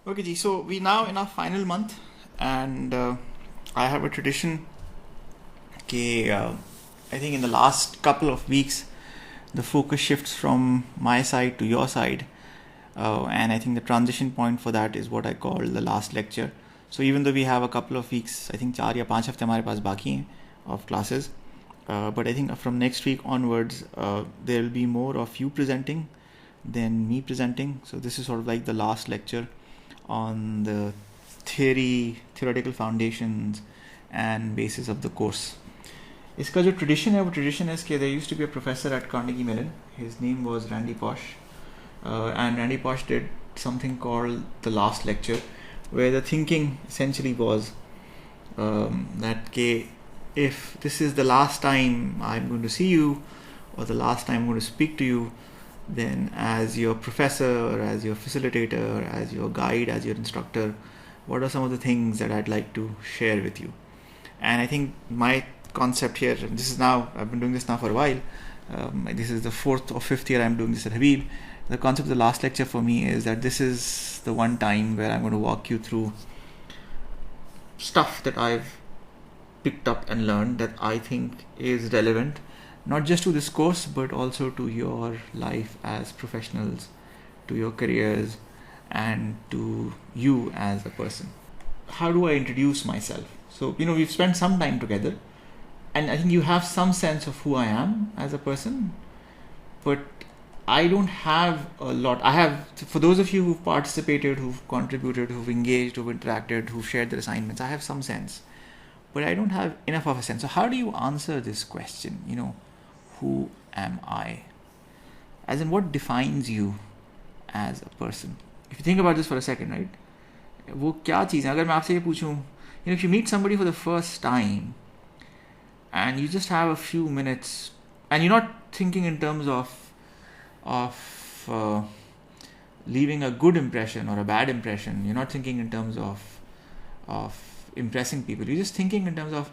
Okay, Ji. So we now in our final month, and I have a tradition. Okay, I think in the last couple of weeks, the focus shifts from my side to your side, and I think the transition point for that is what I call the last lecture. So even though we have a couple of weeks, I think 4 या 5 हफ्ते हमारे पास बाकी हैं of classes, but I think from next week onwards, there will be more of you presenting than me presenting. So this is sort of like the last lecture on the theoretical foundations and basis of the course. इसका जो tradition है वो tradition है कि there used to be a professor at Carnegie Mellon. His name was Randy Pausch, and Randy Pausch did something called the last lecture, where the thinking essentially was that if this is the last time I'm going to see you, or the last time I'm going to speak to you, then as your professor, as your facilitator, as your guide, as your instructor, what are some of the things that I'd like to share with you? And I think my concept here, and this is now, I've been doing this now for a while, this is the 4th or 5th year I'm doing this at Habib. The concept of the last lecture for me is that this is the one time where I'm going to walk you through stuff that I've picked up and learned that I think is relevant, not just to this course, but also to your life as professionals, to your careers, and to you as a person. How do I introduce myself? So, we've spent some time together, and I think you have some sense of who I am as a person, but I don't have a lot. I have, for those of you who've participated, who've contributed, who've engaged, who've interacted, who've shared their assignments, I have some sense, but I don't have enough of a sense. So how do you answer this question? Who am I? As in, what defines you as a person? If you think about this for a second, right? वो क्या चीज़ है? अगर मैं आपसे ये पूछूं, if you meet somebody for the first time, and you just have a few minutes, and you're not thinking in terms of leaving a good impression or a bad impression. You're not thinking in terms of impressing people. You're just thinking in terms of,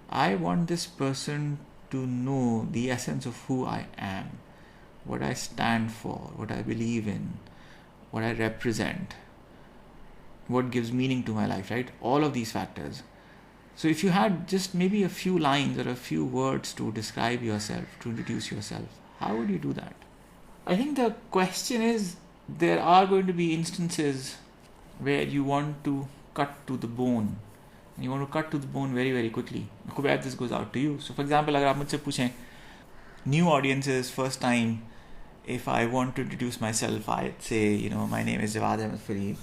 I want this person to know the essence of who I am, what I stand for, what I believe in, what I represent, what gives meaning to my life, right? All of these factors. So if you had just maybe a few lines or a few words to describe yourself, to introduce yourself, how would you do that? I think the question is, there are going to be instances where you want to cut to the bone. And you want to cut to the bone very, very quickly. Khubaib, this goes out to you. So for example, अगर आप मुझसे पूछें, new audiences, first time, if I want to introduce myself, I'd say, my name is Jawad Ahmed Fareed,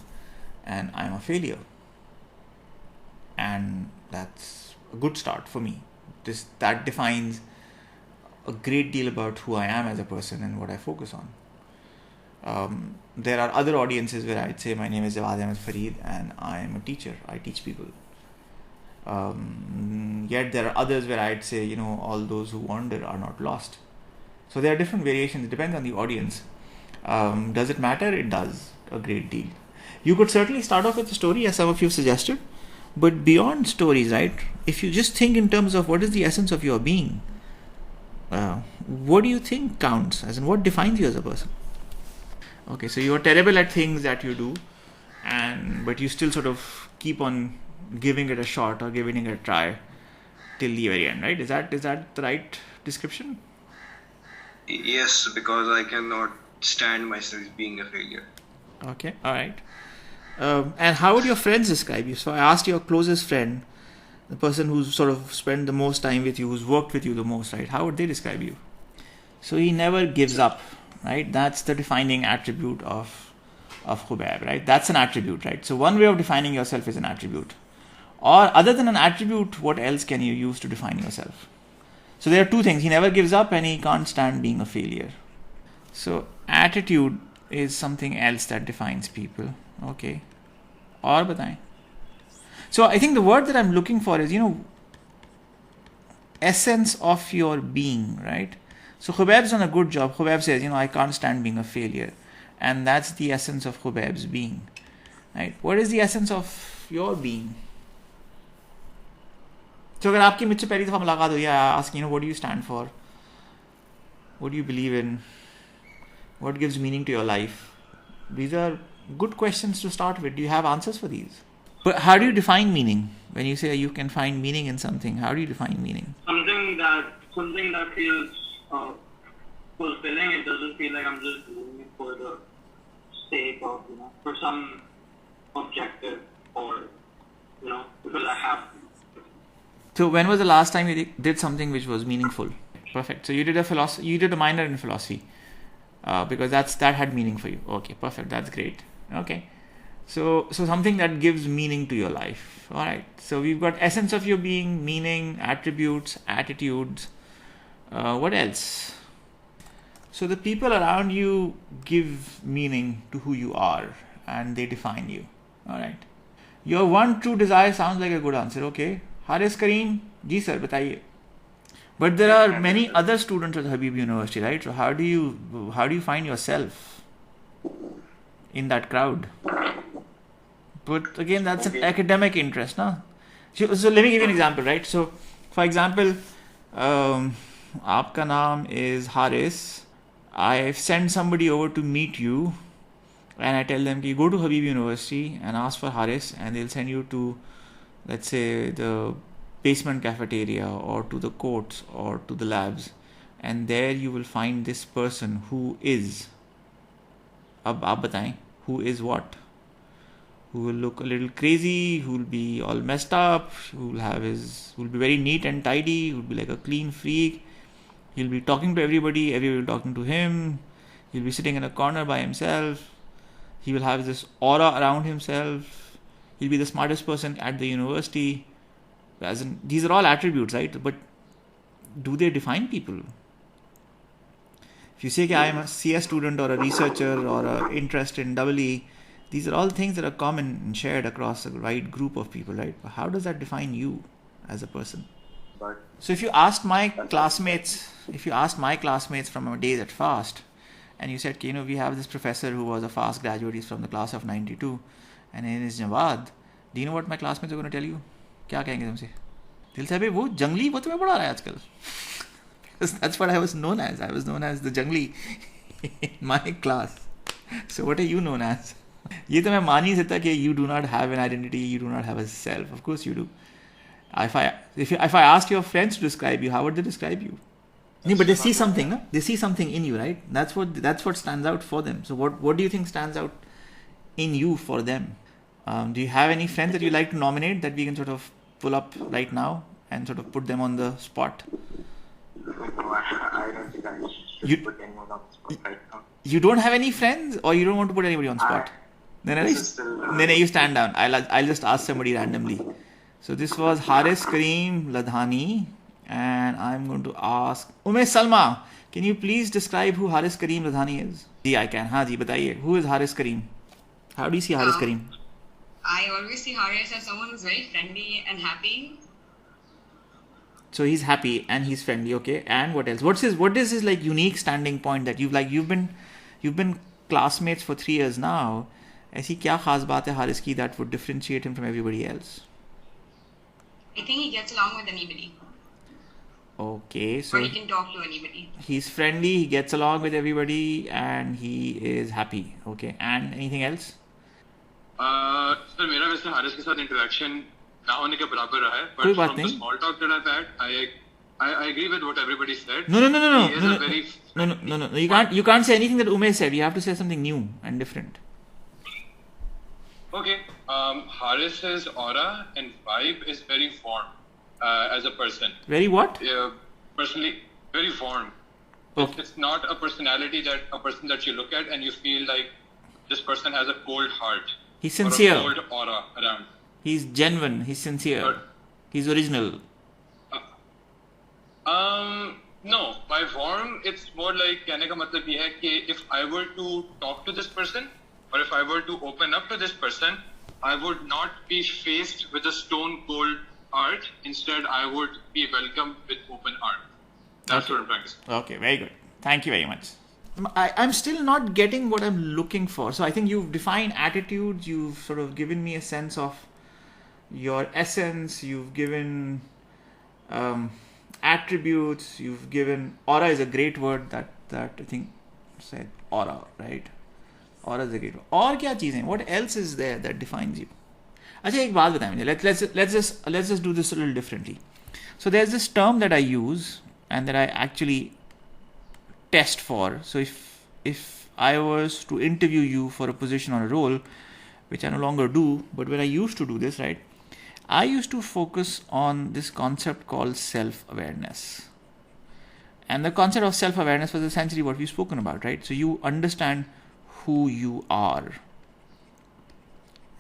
and I'm a failure. And that's a good start for me. That defines a great deal about who I am as a person and what I focus on. There are other audiences where I'd say my name is Jawad Ahmed Fareed and I am a teacher. I teach people. Yet there are others where I'd say, all those who wander are not lost. So there are different variations. It depends on the audience. Does it matter? It does a great deal. You could certainly start off with a story, as some of you suggested, but beyond stories, right? If you just think in terms of what is the essence of your being, what do you think counts? As in, what defines you as a person? Okay, so you're terrible at things that you do, but you still sort of keep on giving it a shot or giving it a try till the very end, right? Is that the right description? Yes, because I cannot stand myself being a failure. Okay, all right. And how would your friends describe you? So I asked your closest friend, the person who's sort of spent the most time with you, who's worked with you the most, right? How would they describe you? So he never gives up, right? That's the defining attribute of Khubaib, right? That's an attribute, right? So one way of defining yourself is an attribute. Or other than an attribute, what else can you use to define yourself? So there are two things. He never gives up and he can't stand being a failure. So attitude is something else that defines people. Okay. Or बताएं. So I think the word that I'm looking for is, essence of your being, right? So Khubaib's done a good job. Khubaib says, I can't stand being a failure. And that's the essence of Khubaib's being, right? What is the essence of your being? So अगर आपकी मुझसे पहली दफ़ा मुलाकात हुई, I ask, what do you stand for? What do you believe in? What gives meaning to your life? These are good questions to start with. Do you have answers for these? But how do you define meaning? When you say you can find meaning in something, how do you define meaning? Something that feels fulfilling. It doesn't feel like I'm just doing it for the sake of, for some objective, or because I have to. So when was the last time you did something which was meaningful? Perfect. So you did a minor in philosophy, because that had meaning for you. Okay, perfect. That's great. Okay. So something that gives meaning to your life. All right. So we've got essence of your being, meaning, attributes, attitudes. What else? So the people around you give meaning to who you are, and they define you. All right. Your one true desire sounds like a good answer. Okay. Haris Kareem, ji sir, bataiye. But there are many other students at Habib University, right? So how do you find yourself in that crowd? But again, that's an academic interest, no? So let me give you an example, right? So, for example, aapka naam is Haris. I send somebody over to meet you, and I tell them, go to Habib University and ask for Haris, and they'll send you to, let's say, the basement cafeteria or to the courts or to the labs, and there you will find this person who is, ab aap bataएं, who is what? Who will look a little crazy, who will be all messed up, who will be very neat and tidy, who will be like a clean freak. He'll be talking to everybody will be talking to him. He'll be sitting in a corner by himself. He will have this aura around himself. He'll be the smartest person at the university. These are all attributes, right? But do they define people? If you say I am a CS student or a researcher or an interest in EE, these are all things that are common and shared across a wide group of people, right? But how does that define you as a person? So if you asked my classmates from our days at FAST, and you said, we have this professor who was a FAST graduate, he's from the class of 92, and in his Jawad, do you know what my classmates are going to tell you? क्या कहेंगे तुमसे? दिल से वो जंगली वो तुम्हें पढ़ा रहा है आजकल. That's what I was known as. I was known as the jungli in my class. So what are you known as? ये तो मैं मान ही सकता कि you do not have an identity, you do not have a self. Of course you do. If I asked your friends to describe you, how would they describe you? No, but they see something, no? They see something in you, right? That's what stands out for them. So what do you think stands out in you for them? Do you have any friends that you like to nominate that we can sort of pull up right now and sort of put them on the spot? No, I don't think I should put anyone on the spot right now. You don't have any friends, or you don't want to put anybody on the spot? Then you stand down. I'll just ask somebody randomly. So this was Haris Kareem Ladhani, and I'm going to ask Ume Salma. Can you please describe who Haris Kareem Ladhani is? Ji, I can. Haan ji, bataiye. Who is Haris Kareem? How do you see Haris Kareem? I always see Haris as someone who's very friendly and happy. So he's happy and he's friendly, okay. And what else? What is his like unique standing point that you've been classmates for 3 years now? ऐसी क्या खास बात है हारिस की that would differentiate him from everybody else? I think he gets along with anybody. Okay, so or he can talk to anybody. He's friendly, he gets along with everybody, and he is happy. Okay, and anything else? Sir मेरा वैसे हारिस के साथ interaction ना होने के बराबर रहा है, but from the small talk that I've had, I agree with what everybody said. No. You can't say anything that Ume said. You have to say something new and different. Okay, Haris's aura and vibe is very warm as a person. Very what? Personally, very warm. Okay. It's not a person that you look at and you feel like this person has a cold heart. He's sincere. Or a cold aura around. He's genuine. He's sincere. He's original. No, by warm, it's more like कहने का मतलब ये है कि if I were to talk to this person or if I were to open up to this person, I would not be faced with a stone cold heart. Instead, I would be welcomed with open arms. That's what I'm trying to say. Okay, very good. Thank you very much. I'm still not getting what I'm looking for. So I think you've defined attitudes. You've sort of given me a sense of your essence. You've given attributes. You've given aura is a great word that I think said aura, right? और as a great और क्या चीज़ें, what else is there that defines you? अच्छा एक बात बताएं मुझे, let's just do this a little differently. So there's this term that I use and that I actually test for. So if I was to interview you for a position or a role, which I no longer do, but when I used to do this, right, I used to focus on this concept called self-awareness. And the concept of self-awareness was essentially what we've spoken about, right? So you understand who you are.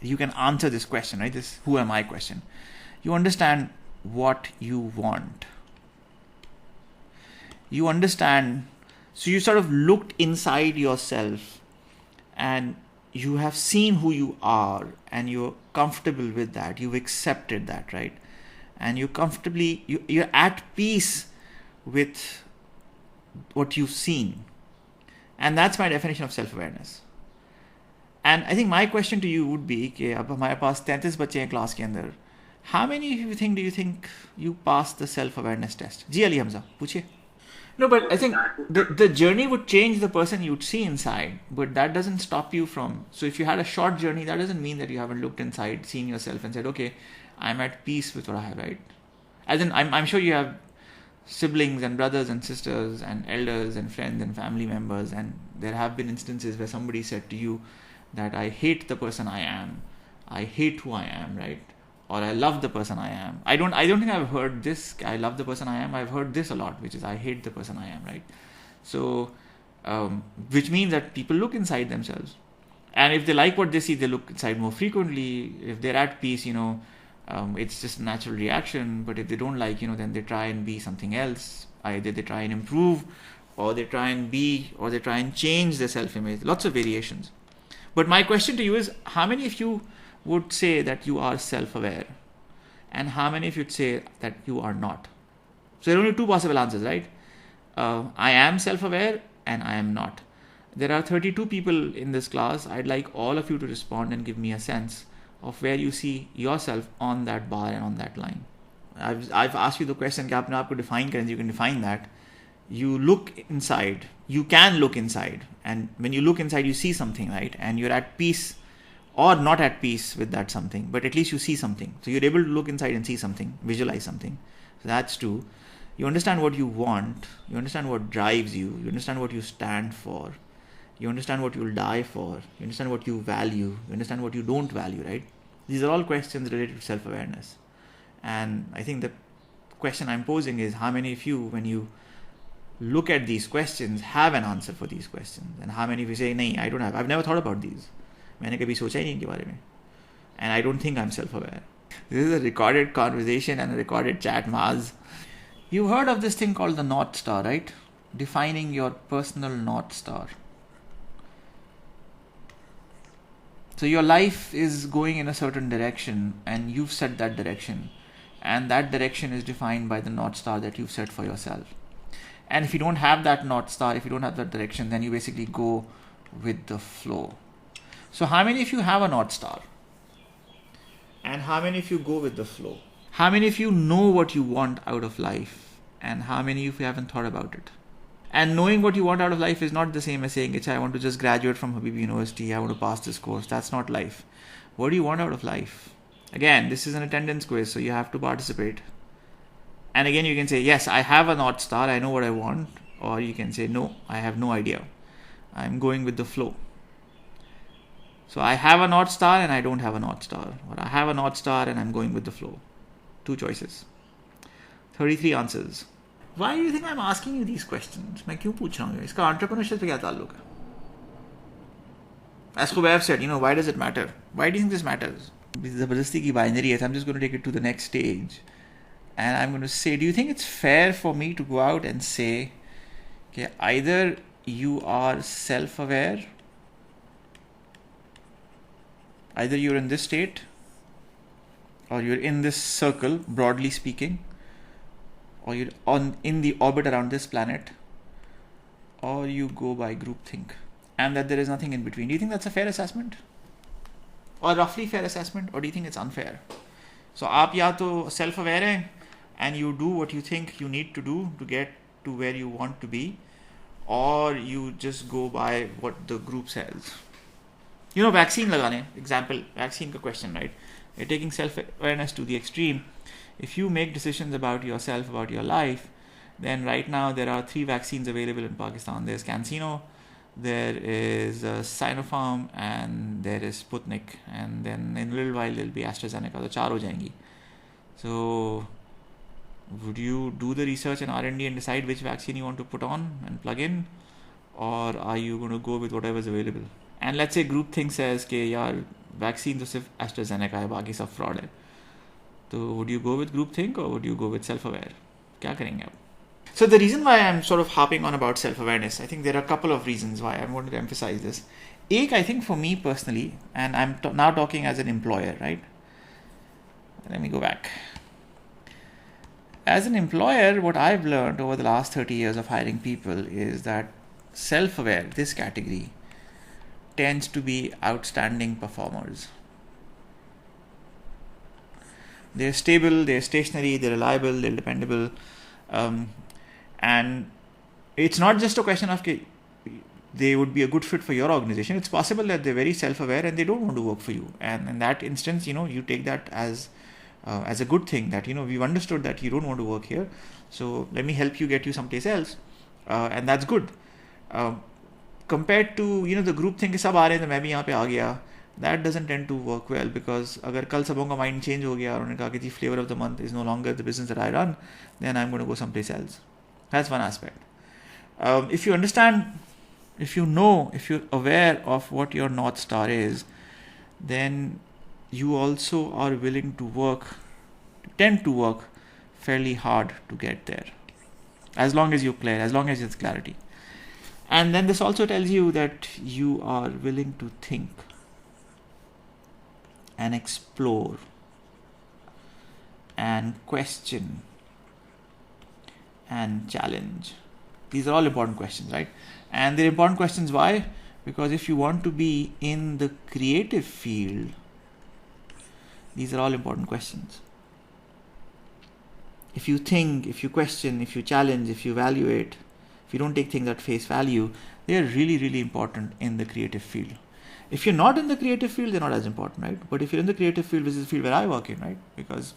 You can answer this question, right? This who am I question. You understand what you want. You understand, so you sort of looked inside yourself and you have seen who you are and you're comfortable with that. You've accepted that, right? And you're at peace with what you've seen. And that's my definition of self-awareness. And I think my question to you would be कि अब हमारे पास 33 बच्चे हैं class के अंदर, how many of you do you think you passed the self-awareness test? जी अली हमजा पूछिए. No, but I think the journey would change the person you'd see inside, but that doesn't stop you from. So if you had a short journey, that doesn't mean that you haven't looked inside, seen yourself, and said, okay, I'm at peace with what I have, right? As in, I'm sure you have siblings and brothers and sisters and elders and friends and family members, and there have been instances where somebody said to you that I hate the person I am, I hate who I am, right? Or I love the person I am. I don't think I've heard this, I love the person I am. I've heard this a lot, which is I hate the person I am, right? So, which means that people look inside themselves. And if they like what they see, they look inside more frequently. If they're at peace, it's just a natural reaction. But if they don't like, then they try and be something else. Either they try and improve, or they try and be, or they try and change their self-image. Lots of variations. But my question to you is, how many of you would say that you are self-aware, and how many of you would say that you are not? So there are only two possible answers, right? I am self-aware and I am not. There are 32 people in this class. I'd like all of you to respond and give me a sense of where you see yourself on that bar and on that line. I've asked you the question कि आपने आपको define करें, you can define that. You look inside, you can look inside, and when you look inside you see something, right? And you're at peace or not at peace with that something, but at least you see something. So you're able to look inside and see something, visualize something. So that's two. You understand what you want, you understand what drives you, you understand what you stand for, you understand what you'll die for, you understand what you value, you understand what you don't value, right? These are all questions related to self-awareness. And I think the question I'm posing is, how many of you, when you look at these questions, have an answer for these questions? And how many of you say, nahi, I don't have, I've never thought about these. मैंने कभी सोचा ही नहीं इनके बारे में. And I don't think I'm self-aware. This is a recorded conversation and a recorded chat, Maz. You've heard of this thing called the North Star, right? Defining your personal North Star. So your life is going in a certain direction and you've set that direction. And that direction is defined by the North Star that you've set for yourself. And if you don't have that North Star, if you don't have that direction, then you basically go with the flow. So how many of you have a North Star? And how many of you go with the flow? How many of you know what you want out of life? And how many of you haven't thought about it? And knowing what you want out of life is not the same as saying, I want to just graduate from Habibi University, I want to pass this course. That's not life. What do you want out of life? Again, this is an attendance quiz, so you have to participate. And again, you can say, yes, I have a North Star, I know what I want. Or you can say, no, I have no idea. I'm going with the flow. So I have a North Star and I don't have a North Star. Or I have a North Star and I'm going with the flow. Two choices. 33 answers. Why do you think I'm asking you these questions? मैं क्यों पूछ रहा हूँ? इसका entrepreneurship से क्या ताल्लुक है? As Khubayb said, why does it matter? Why do you think this matters? ज़बरदस्ती की binary है. I'm just going to take it to the next stage. And I'm going to say, do you think it's fair for me to go out and say, okay, either you are self-aware, either you're in this state, or you're in this circle, broadly speaking, or you're in the orbit around this planet, or you go by groupthink, and that there is nothing in between. Do you think that's a fair assessment? Or roughly fair assessment? Or do you think it's unfair? So, आप या तो self-aware हैं, and you do what you think you need to do to get to where you want to be, or you just go by what the group says. Vaccine लगाने, example vaccine का question, right? You're taking self-awareness to the extreme. If you make decisions about yourself, about your life, then right now there are 3 vaccines available in Pakistan. There's CanSino, there is Sinopharm, and there is Sputnik. And then in a little while there'll be AstraZeneca. So 4 ho jayengi. So would you do the research and R&D and decide which vaccine you want to put on and plug in? Or are you going to go with whatever is available? And let's say groupthink says कि यार vaccine तो सिर्फ AstraZeneca है, बाकी सब fraud है. तो would you go with groupthink or would you go with self-aware? क्या करेंगे आप? So the reason why I'm sort of harping on about self-awareness, I think there are a couple of reasons why I wanted to emphasize this. Ek, I think for me personally, and I'm now talking as an employer, right? Let me go back. As an employer, what I've learned over the last 30 years of hiring people is that self-aware, this category, tends to be outstanding performers. They're stable, they're stationary, they're reliable, they're dependable. And it's not just a question of they would be a good fit for your organization. It's possible that they're very self-aware and they don't want to work for you. And in that instance, you take that as a good thing, that, we've understood that you don't want to work here. So let me help you get you someplace else. And that's good. Compared to, the group thing, सब आ रहे हैं तो मैं भी यहाँ पे आ गया, that doesn't tend to work well, because अगर कल सबों का mind change हो गया और उन्होंने कहा कि flavor of the month is no longer the business that I run, then I'm going to go someplace else. That's one aspect. If you understand, if you're aware of what your North Star is, then you also are willing to tend to work fairly hard to get there. As long as you're clear, as long as there's clarity. And then this also tells you that you are willing to think and explore and question and challenge. These are all important questions, right? And they're important questions. Why? Because if you want to be in the creative field, these are all important questions. If you think, if you question, if you challenge, if you evaluate, if you don't take things at face value, they are really, really important in the creative field. If you're not in the creative field, they're not as important, right? But if you're in the creative field, which is the field where I work in, right?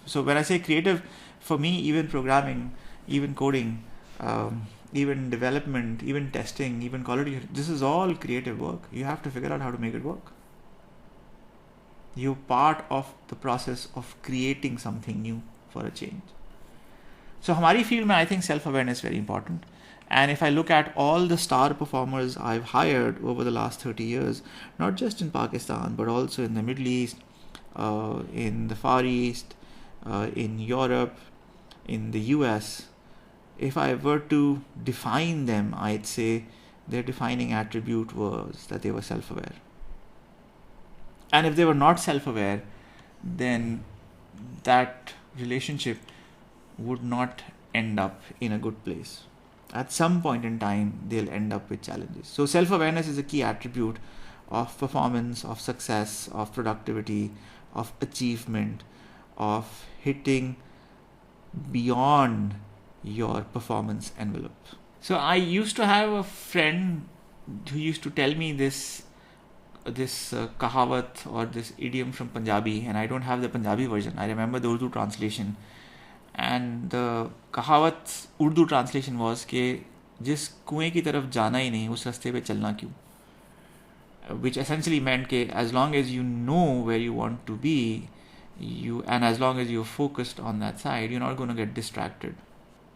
So when I say creative, for me, even programming, even coding, even development, even testing, even quality, this is all creative work. You have to figure out how to make it work. You're part of the process of creating something new for a change. So हमारी field में, I think self-awareness is very important. And if I look at all the star performers I've hired over the last 30 years, not just in Pakistan, but also in the Middle East, in the Far East, in Europe, in the US, if I were to define them, I'd say their defining attribute was that they were self-aware. And if they were not self-aware, then that relationship would not end up in a good place. At some point in time, they'll end up with challenges. So self-awareness is a key attribute of performance, of success, of productivity, of achievement, of hitting beyond your performance envelope. So I used to have a friend who used to tell me this kahawat or this idiom from Punjabi, and I don't have the Punjabi version. I remember the Urdu translation. And the kahawat Urdu translation was कि जिस कुएं की तरफ जाना ही नहीं, उस रास्ते पे चलना क्यों? Which essentially meant कि as long as you know where you want to be, and as long as you're focused on that side, you're not going to get distracted.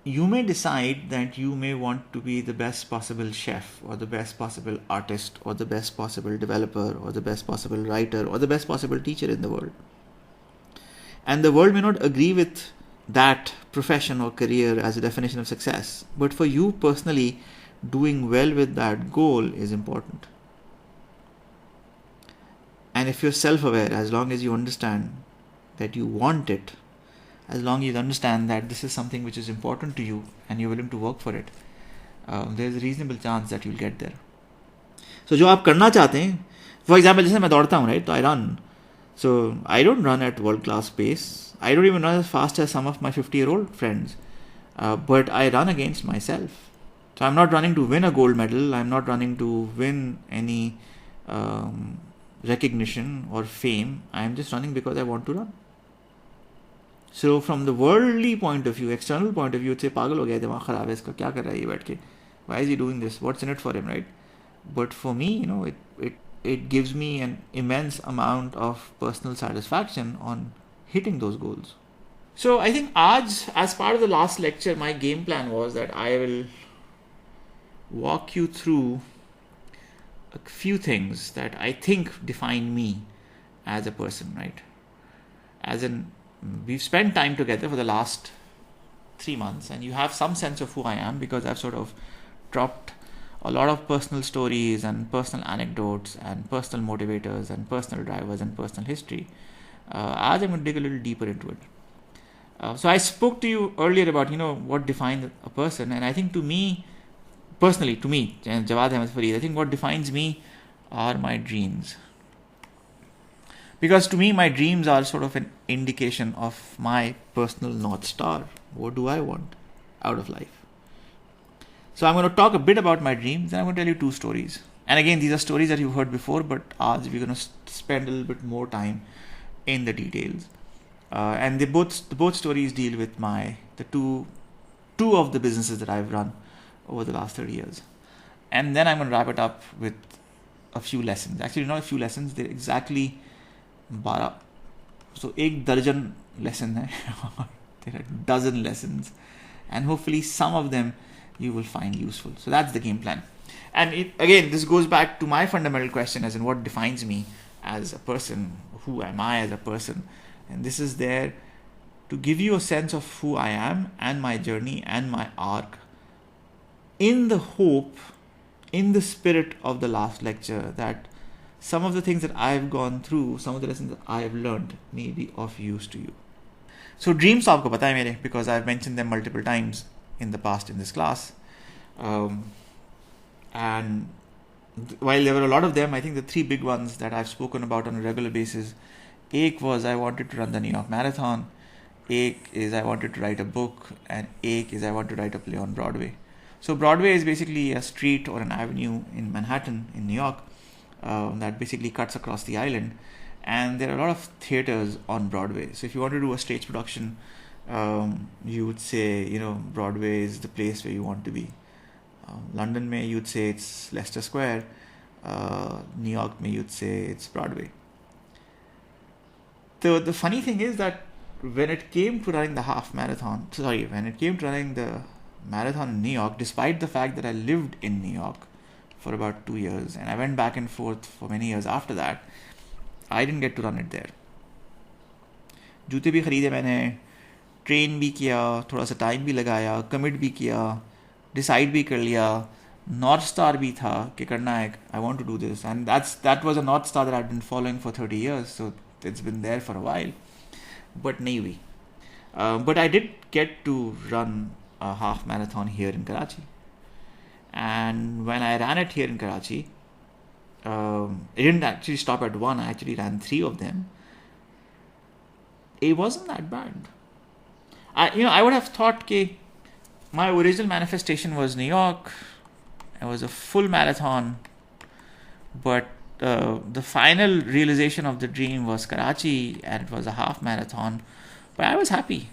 You may decide that you may want to be the best possible chef, or the best possible artist, or the best possible developer, or the best possible writer, or the best possible teacher in the world. And the world may not agree with that profession or career as a definition of success, but for you personally, doing well with that goal is important. And if you're self-aware, as long as you understand that you want it, as long as you understand that this is something which is important to you and you're willing to work for it, there's a reasonable chance that you'll get there. So जो आप करना चाहते हैं, for example, जैसे मैं दौड़ता हूँ, right? So I run. So I don't run at world-class pace. I don't even run as fast as some of my 50-year-old friends. But I run against myself. So I'm not running to win a gold medal. I'm not running to win any recognition or fame. I am just running because I want to run. So from the worldly point of view, external point of view, it's say पागल हो गया, दिमाग खराब है इसका, क्या कर रहा है ये बैठ के? Why is he doing this? What's in it for him, right? But for me, it gives me an immense amount of personal satisfaction on hitting those goals. So I think as part of the last lecture, my game plan was that I will walk you through a few things that I think define me as a person, right? As in, we've spent time together for the last 3 months, and you have some sense of who I am because I've sort of dropped a lot of personal stories and personal anecdotes and personal motivators and personal drivers and personal history. As I'm going to dig a little deeper into it. So I spoke to you earlier about, what defines a person, and I think personally, Jawad Ahmed Fareed, I think what defines me are my dreams. Because to me, my dreams are sort of an indication of my personal North Star. What do I want out of life? So I'm going to talk a bit about my dreams, and I'm going to tell you 2 stories. And again, these are stories that you've heard before, but we're going to spend a little bit more time in the details. And both stories deal with the two of the businesses that I've run over the last 30 years. And then I'm going to wrap it up with a few lessons. Actually, not a few lessons, they're exactly 12. So, 1 darjan lesson hai. There are a dozen lessons. And hopefully some of them you will find useful. So that's the game plan. And again, this goes back to my fundamental question as in what defines me as a person. Who am I as a person? And this is there to give you a sense of who I am and my journey and my arc, in the hope, in the spirit of the last lecture, that some of the things that I've gone through, some of the lessons that I've learned may be of use to you. So dreams aapko pata hai mere, because I've mentioned them multiple times in the past in this class. And while there were a lot of them, I think the 3 big ones that I've spoken about on a regular basis, ek was I wanted to run the New York Marathon, ek is I wanted to write a book, and ek is I want to write a play on Broadway. So Broadway is basically a street or an avenue in Manhattan in New York that basically cuts across the island, and there are a lot of theaters on Broadway. So if you want to do a stage production, you would say, Broadway is the place where you want to be. London mein you'd say it's Leicester Square. New York mein you'd say it's Broadway. The funny thing is that when it came to running the marathon in New York, despite the fact that I lived in New York for about 2 years and I went back and forth for many years after that, I didn't get to run it there. जूते भी खरीदे मैंने, train भी किया, थोड़ा सा time भी लगाया, कमिट भी किया, डिसाइड भी कर लिया, नॉर्थ स्टार भी था कि करना है, I want to do this, and that was a north star that I'd been following for 30 years, so it's been there for a while, but nahi hui. But I did get to run a half marathon here in Karachi, and when I ran it here in Karachi, I didn't actually stop at 1, I actually ran 3 of them. It wasn't that bad. I would have thought that my original manifestation was New York. It was a full marathon, but the final realization of the dream was Karachi, and it was a half marathon. But I was happy.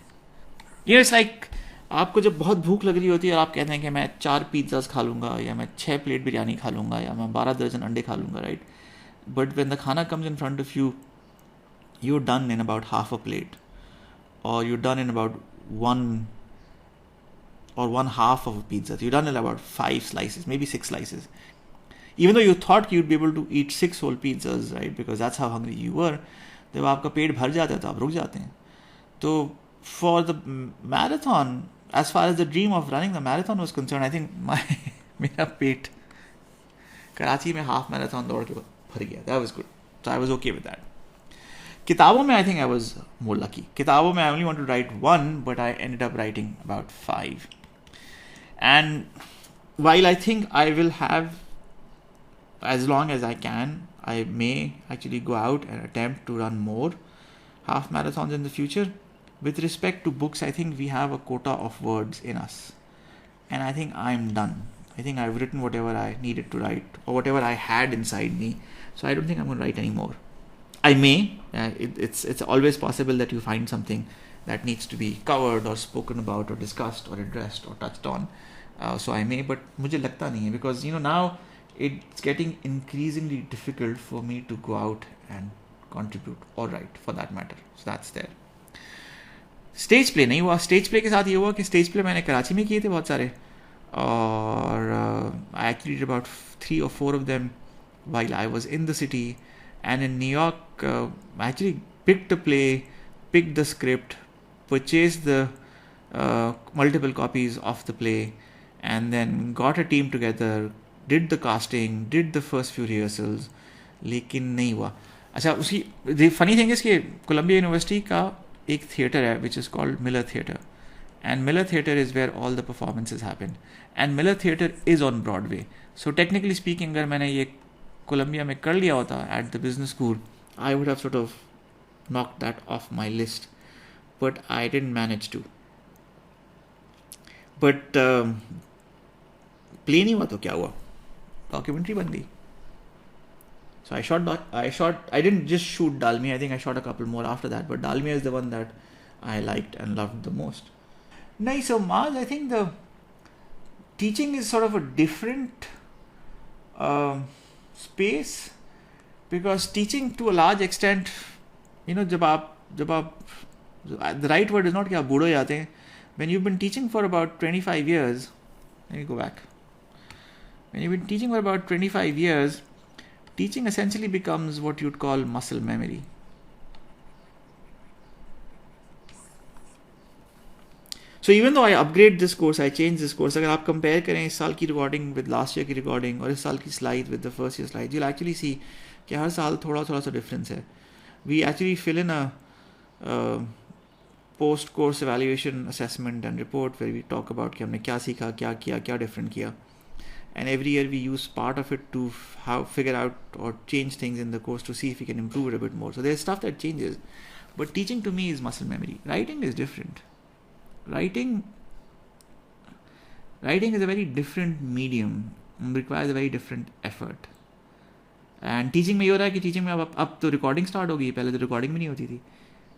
It's like आपको जब बहुत भूख लग रही होती है और आप कहते हैं कि मैं 4 पिज़्ज़ास खा लूँगा, या मैं 6 प्लेट बिरयानी खा लूँगा, या मैं 12 दर्जन अंडे खा लूँगा, right? But when the khana comes in front of you, you're done in about half a plate, or you're done in about one half of a pizza. You're done in about 5 slices, maybe 6 slices. Even though you thought you'd be able to eat 6 whole pizzas, right? Because that's how hungry you were. जब आपका पेट भर जाता है तो आप रुक जाते हैं. तो for the marathon, as far as the dream of running the marathon was concerned, I think मेरा पेट कराची में half marathon दौड़ के भर गया. That was good. So I was okay with that. किताबों में I think I was more lucky. किताबों में I only wanted to write 1, but I ended up writing about 5. And while I think I will have, as long as I can, I may actually go out and attempt to run more half marathons in the future. With respect to books, I think we have a quota of words in us. And I think I'm done. I think I've written whatever I needed to write or whatever I had inside me. So I don't think I'm going to write anymore. I may. It's always possible that you find something that needs to be covered or spoken about or discussed or addressed or touched on. So I may, but मुझे लगता नहीं है, because now it's getting increasingly difficult for me to go out and contribute or write for that matter. So that's there. Stage play नहीं हुआ. Stage play के साथ ये हुआ कि स्टेज प्ले मैंने कराची में किए थे बहुत सारे, और I actually did about 3 or 4 of them while I was in the city. And in New York, I actually picked a play, picked the script, purchased the multiple copies of the play, and then got a team together, did the casting, did the first few rehearsals. लेकिन नहीं हुआ. अच्छा, उसकी the funny thing is कि Colombia university का एक theatre है which is called Miller Theatre, and Miller Theatre is where all the performances happen, and Miller Theatre is on Broadway. So technically speaking, अगर मैंने ये कोलंबिया में कर लिया होता at the business school, I would have sort of knocked that off my list, but I didn't manage to. But play नहीं हुआ तो क्या हुआ? Documentary बन गई. So I didn't just shoot Dalmia, I think I shot a couple more after that, but Dalmia is the one that I liked and loved the most. Nice. So Maj, I think the teaching is sort of a different space, because teaching to a large extent, जब आप the right word is not कि आप बूढ़े हो जाते हैं. When you've been teaching for about 25 years, let me go back. When you've been teaching for about 25 years, teaching essentially becomes what you'd call muscle memory. So even though I upgrade this course, I change this course, अगर आप compare करें इस साल की recording with last year की recording और इस साल की slides with the first year slides, you'll actually see कि हर साल थोड़ा सा difference है. We actually fill in a post-course evaluation assessment and report where we talk about कि हमने क्या सीखा, क्या किया, क्या different किया. And every year we use part of it to figure out or change things in the course to see if we can improve it a bit more. So there's stuff that changes. But teaching to me is muscle memory. Writing is different. Writing is a very different medium. It requires a very different effort. And teaching में ये हो रहा है कि teaching में अब तो recording start हो गई. पहले तो recording भी नहीं होती थी.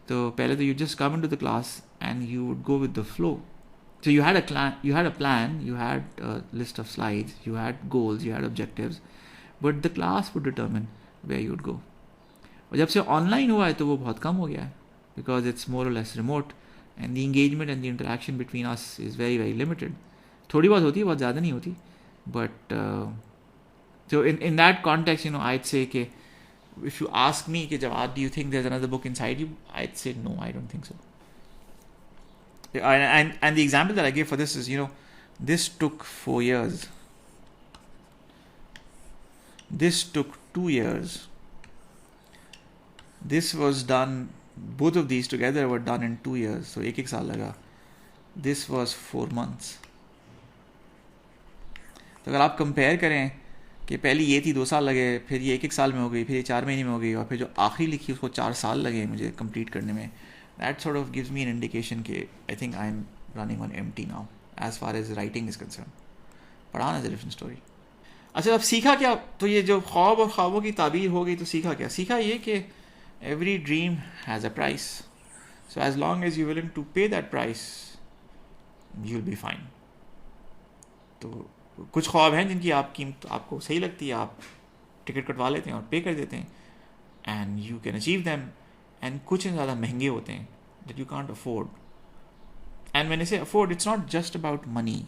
तो पहले तो you just come into the class and you would go with the flow. So you had a plan, you had a list of slides, you had goals, you had objectives, but the class would determine where you would go. और जब से online हुआ है तो वो बहुत कम हो गया है, because it's more or less remote and the engagement and the interaction between us is very, very limited. थोड़ी बहुत होती है, बहुत ज़्यादा नहीं होती, but so in that context, I'd say कि if you ask me कि Jawad, do you think there's another book inside you? I'd say no, I don't think so. And the example that I gave for this is, this took 4 years. This took 2 years. This was done, both of these together were done in 2 years. So, एक साल लगा. This was 4 months. तो अगर आप compare करें कि पहली ये थी 2 साल लगे, फिर ये 1 साल में हो गई, फिर ये 4 महीने में हो गई, और फिर जो आखिरी लिखी उसको 4 साल लगे मुझे complete करने में. That sort of gives me an indication that I think I'm running on empty now as far as writing is concerned. पढ़ाना is a different story. अच्छा, अब सीखा क्या? तो ये जो ख्वाब और ख्वाबों की ताबीर हो गई, तो सीखा क्या? सीखा ये कि every dream has a price. So as long as you're willing to pay that price, you'll be fine. तो कुछ ख्वाब हैं जिनकी आपको सही लगती है, आप टिकट कटवा लेते हैं और पे कर देते हैं, and you can achieve them. And कुछ ज़्यादा महंगे होते हैं that you can't afford. And when I say afford, it's not just about money.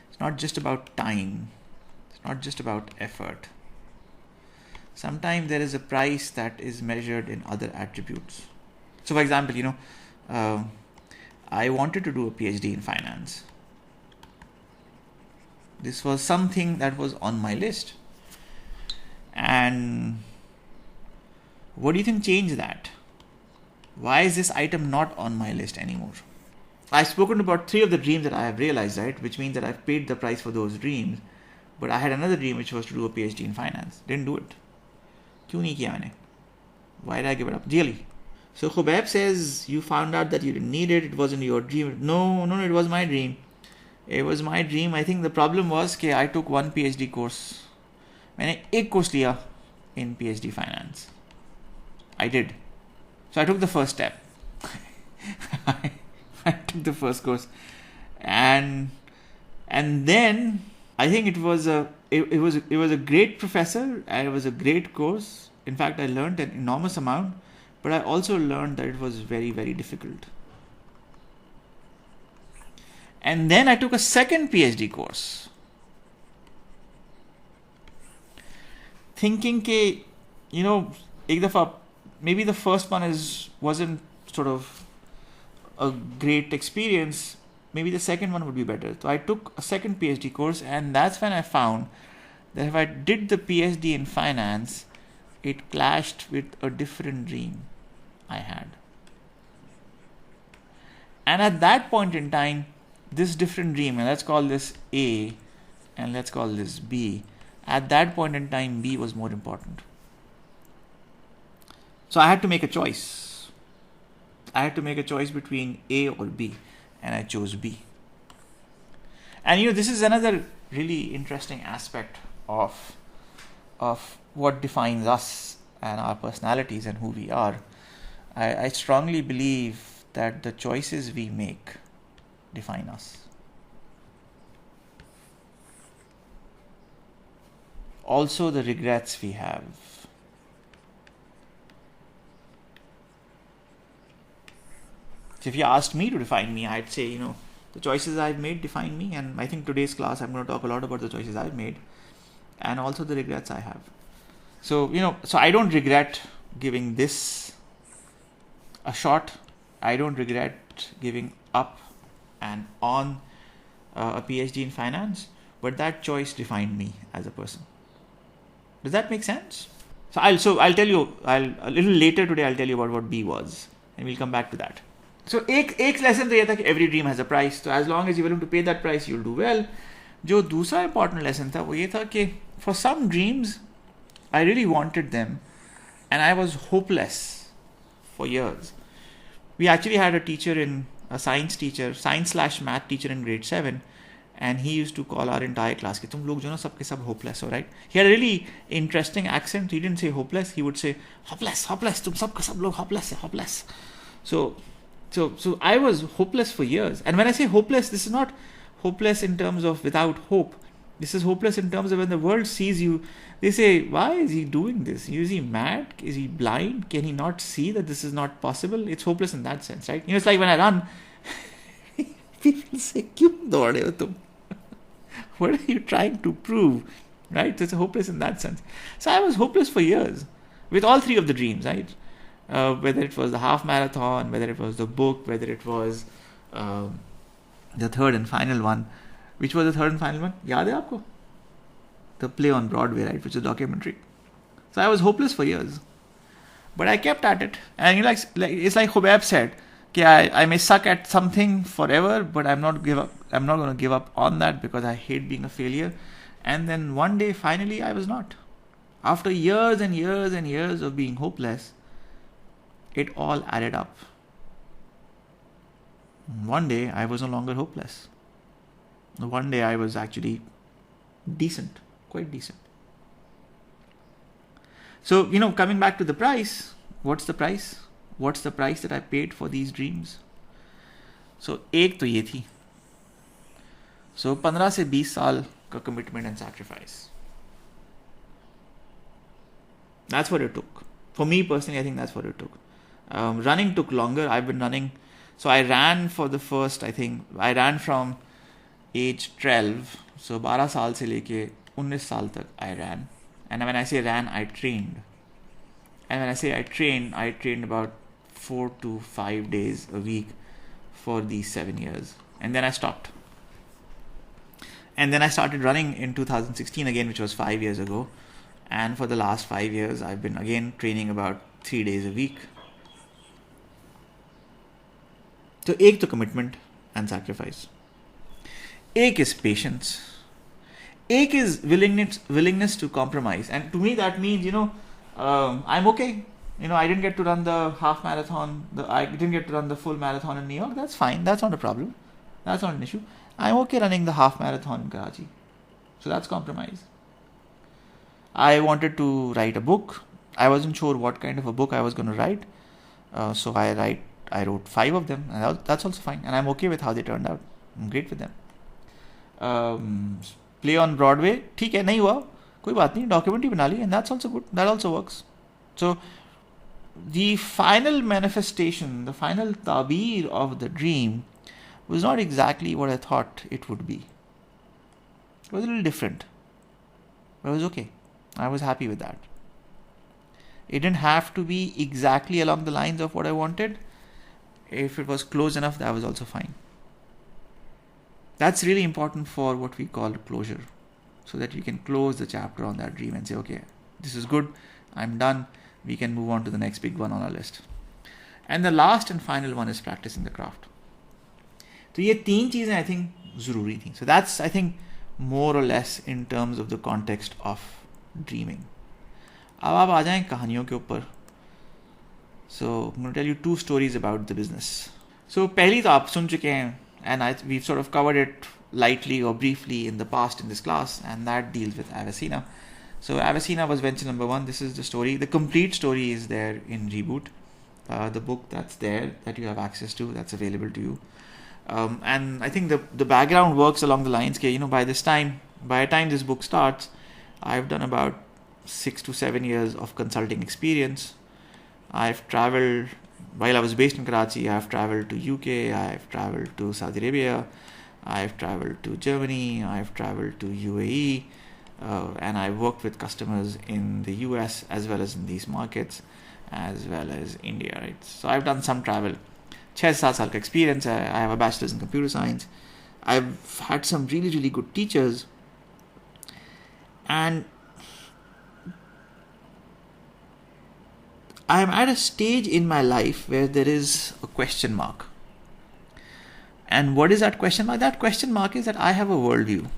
It's not just about time. It's not just about effort. Sometimes there is a price that is measured in other attributes. So for example, I wanted to do a PhD in finance. This was something that was on my list. And what do you think changed that? Why is this item not on my list anymore? I've spoken about 3 of the dreams that I have realized, right? Which means that I've paid the price for those dreams. But I had another dream which was to do a PhD in finance. Didn't do it. क्यों नहीं किया मैंने? Why did I give it up? Really? So Khubaib says, you found out that you didn't need it. It wasn't your dream. No, it was my dream. It was my dream. I think the problem was कि I took one PhD course. मैंने एक course लिया in PhD finance. I did. So I took the first step. I took the first course, and then I think it was a great professor and it was a great course. In fact, I learned an enormous amount, but I also learned that it was very, very difficult. And then I took a second PhD course, thinking ke, ek dafa, maybe the first one wasn't sort of a great experience. Maybe the second one would be better. So I took a second PhD course, and that's when I found that if I did the PhD in finance, it clashed with a different dream I had. And at that point in time, this different dream, and let's call this A and let's call this B, at that point in time, B was more important. So I had to make a choice. I had to make a choice between A or B, and I chose B. And this is another really interesting aspect of what defines us and our personalities and who we are. I strongly believe that the choices we make define us. Also the regrets we have. So if you asked me to define me, I'd say, the choices I've made define me, and I think today's class I'm going to talk a lot about the choices I've made and also the regrets I have. So, so I don't regret giving this a shot. I don't regret giving up and on a PhD in finance, but that choice defined me as a person. Does that make sense? So I'll tell you, a little later today I'll tell you about what B was, and we'll come back to that. So एक lesson तो ये था कि every dream has a price. So as long as you're willing to pay that price, you'll do well. जो दूसरा important lesson था वो ये था कि for some dreams, I really wanted them, and I was hopeless for years. We actually had a science/math teacher in grade 7, and he used to call our entire class कि तुम लोग जो ना सबके सब hopeless हो, right? He had a really interesting accent. He didn't say hopeless. He would say hopeless. तुम सबके सब लोग hopeless. So I was hopeless for years. And when I say hopeless, this is not hopeless in terms of without hope. This is hopeless in terms of when the world sees you, they say, why is he doing this? Is he mad? Is he blind? Can he not see that this is not possible? It's hopeless in that sense, right? It's like when I run, people say, "Kyun dode ho tum?" What are you trying to prove? Right? So it's hopeless in that sense. So I was hopeless for years with all three of the dreams, right? Whether it was the half marathon, whether it was the book, whether it was the third and final one. Which was the third and final one? Yaad hai aapko? The play on Broadway, right? Which is a documentary. So I was hopeless for years. But I kept at it. And it's like Khubaib said, I may suck at something forever, but I'm not going to give up on that because I hate being a failure. And then one day, finally, I was not. After years and years and years of being hopeless, it all added up. One day, I was no longer hopeless. One day, I was actually decent, quite decent. So, coming back to the price, what's the price? What's the price that I paid for these dreams? So, एक तो ये थी. So, 15 से 20 साल का commitment and sacrifice. That's what it took. For me personally, I think that's what it took. Running took longer. I've been running. So, I ran I ran from age 12. So, 12 साल से लेके 19 साल तक I ran. And when I say ran, I trained. And when I say I trained about 4 to 5 days a week for these 7 years. And then I stopped. And then I started running in 2016 again, which was 5 years ago. And for the last 5 years, I've been again training about 3 days a week. So, एक तो commitment and sacrifice. एक is patience. एक is willingness to compromise. And to me, that means, I'm okay. I didn't get to run the half marathon. I didn't get to run the full marathon in New York. That's fine. That's not a problem. That's not an issue. I'm okay running the half marathon in Karachi. So that's compromise. I wanted to write a book. I wasn't sure what kind of a book I was going to write. So I wrote 5 of them, and that's also fine. And I'm okay with how they turned out. I'm great with them. Play on Broadway, ठीक है, नहीं हुआ, कोई बात नहीं, documentary बना ली, and that's also good. That also works. So the final manifestation, the final tabir of the dream was not exactly what I thought it would be. It was a little different. But it was okay. I was happy with that. It didn't have to be exactly along the lines of what I wanted. If it was close enough, that was also fine. That's really important for what we call closure, so that we can close the chapter on that dream and say, okay, this is good, I'm done, we can move on to the next big one on our list. And the last and final one is practicing the craft. So ये 3 चीज़ें I think ज़रूरी थी. So that's, I think, more or less in terms of the context of dreaming. अब आप आ जाएं कहानियों के ऊपर. So I'm going to tell you 2 stories about the business. So पहली तो आप सुन चुके हैं, and we've sort of covered it lightly or briefly in the past in this class, and that deals with Avicena. So Avicena was venture number 1. This is the story. The complete story is there in Reboot, the book that's there that you have access to, that's available to you. And I think the background works along the lines that, by the time this book starts, I've done about 6 to 7 years of consulting experience. I've traveled, while I was based in Karachi, I've traveled to UK, I've traveled to Saudi Arabia, I've traveled to Germany, I've traveled to UAE, and I've worked with customers in the US as well as in these markets, as well as India, right? So I've done some travel. 6-7 साल का experience है. I have a bachelor's in computer science. I've had some really, really good teachers. And I am at a stage in my life where there is a question mark. And what is that question mark? That question mark is that I have a worldview.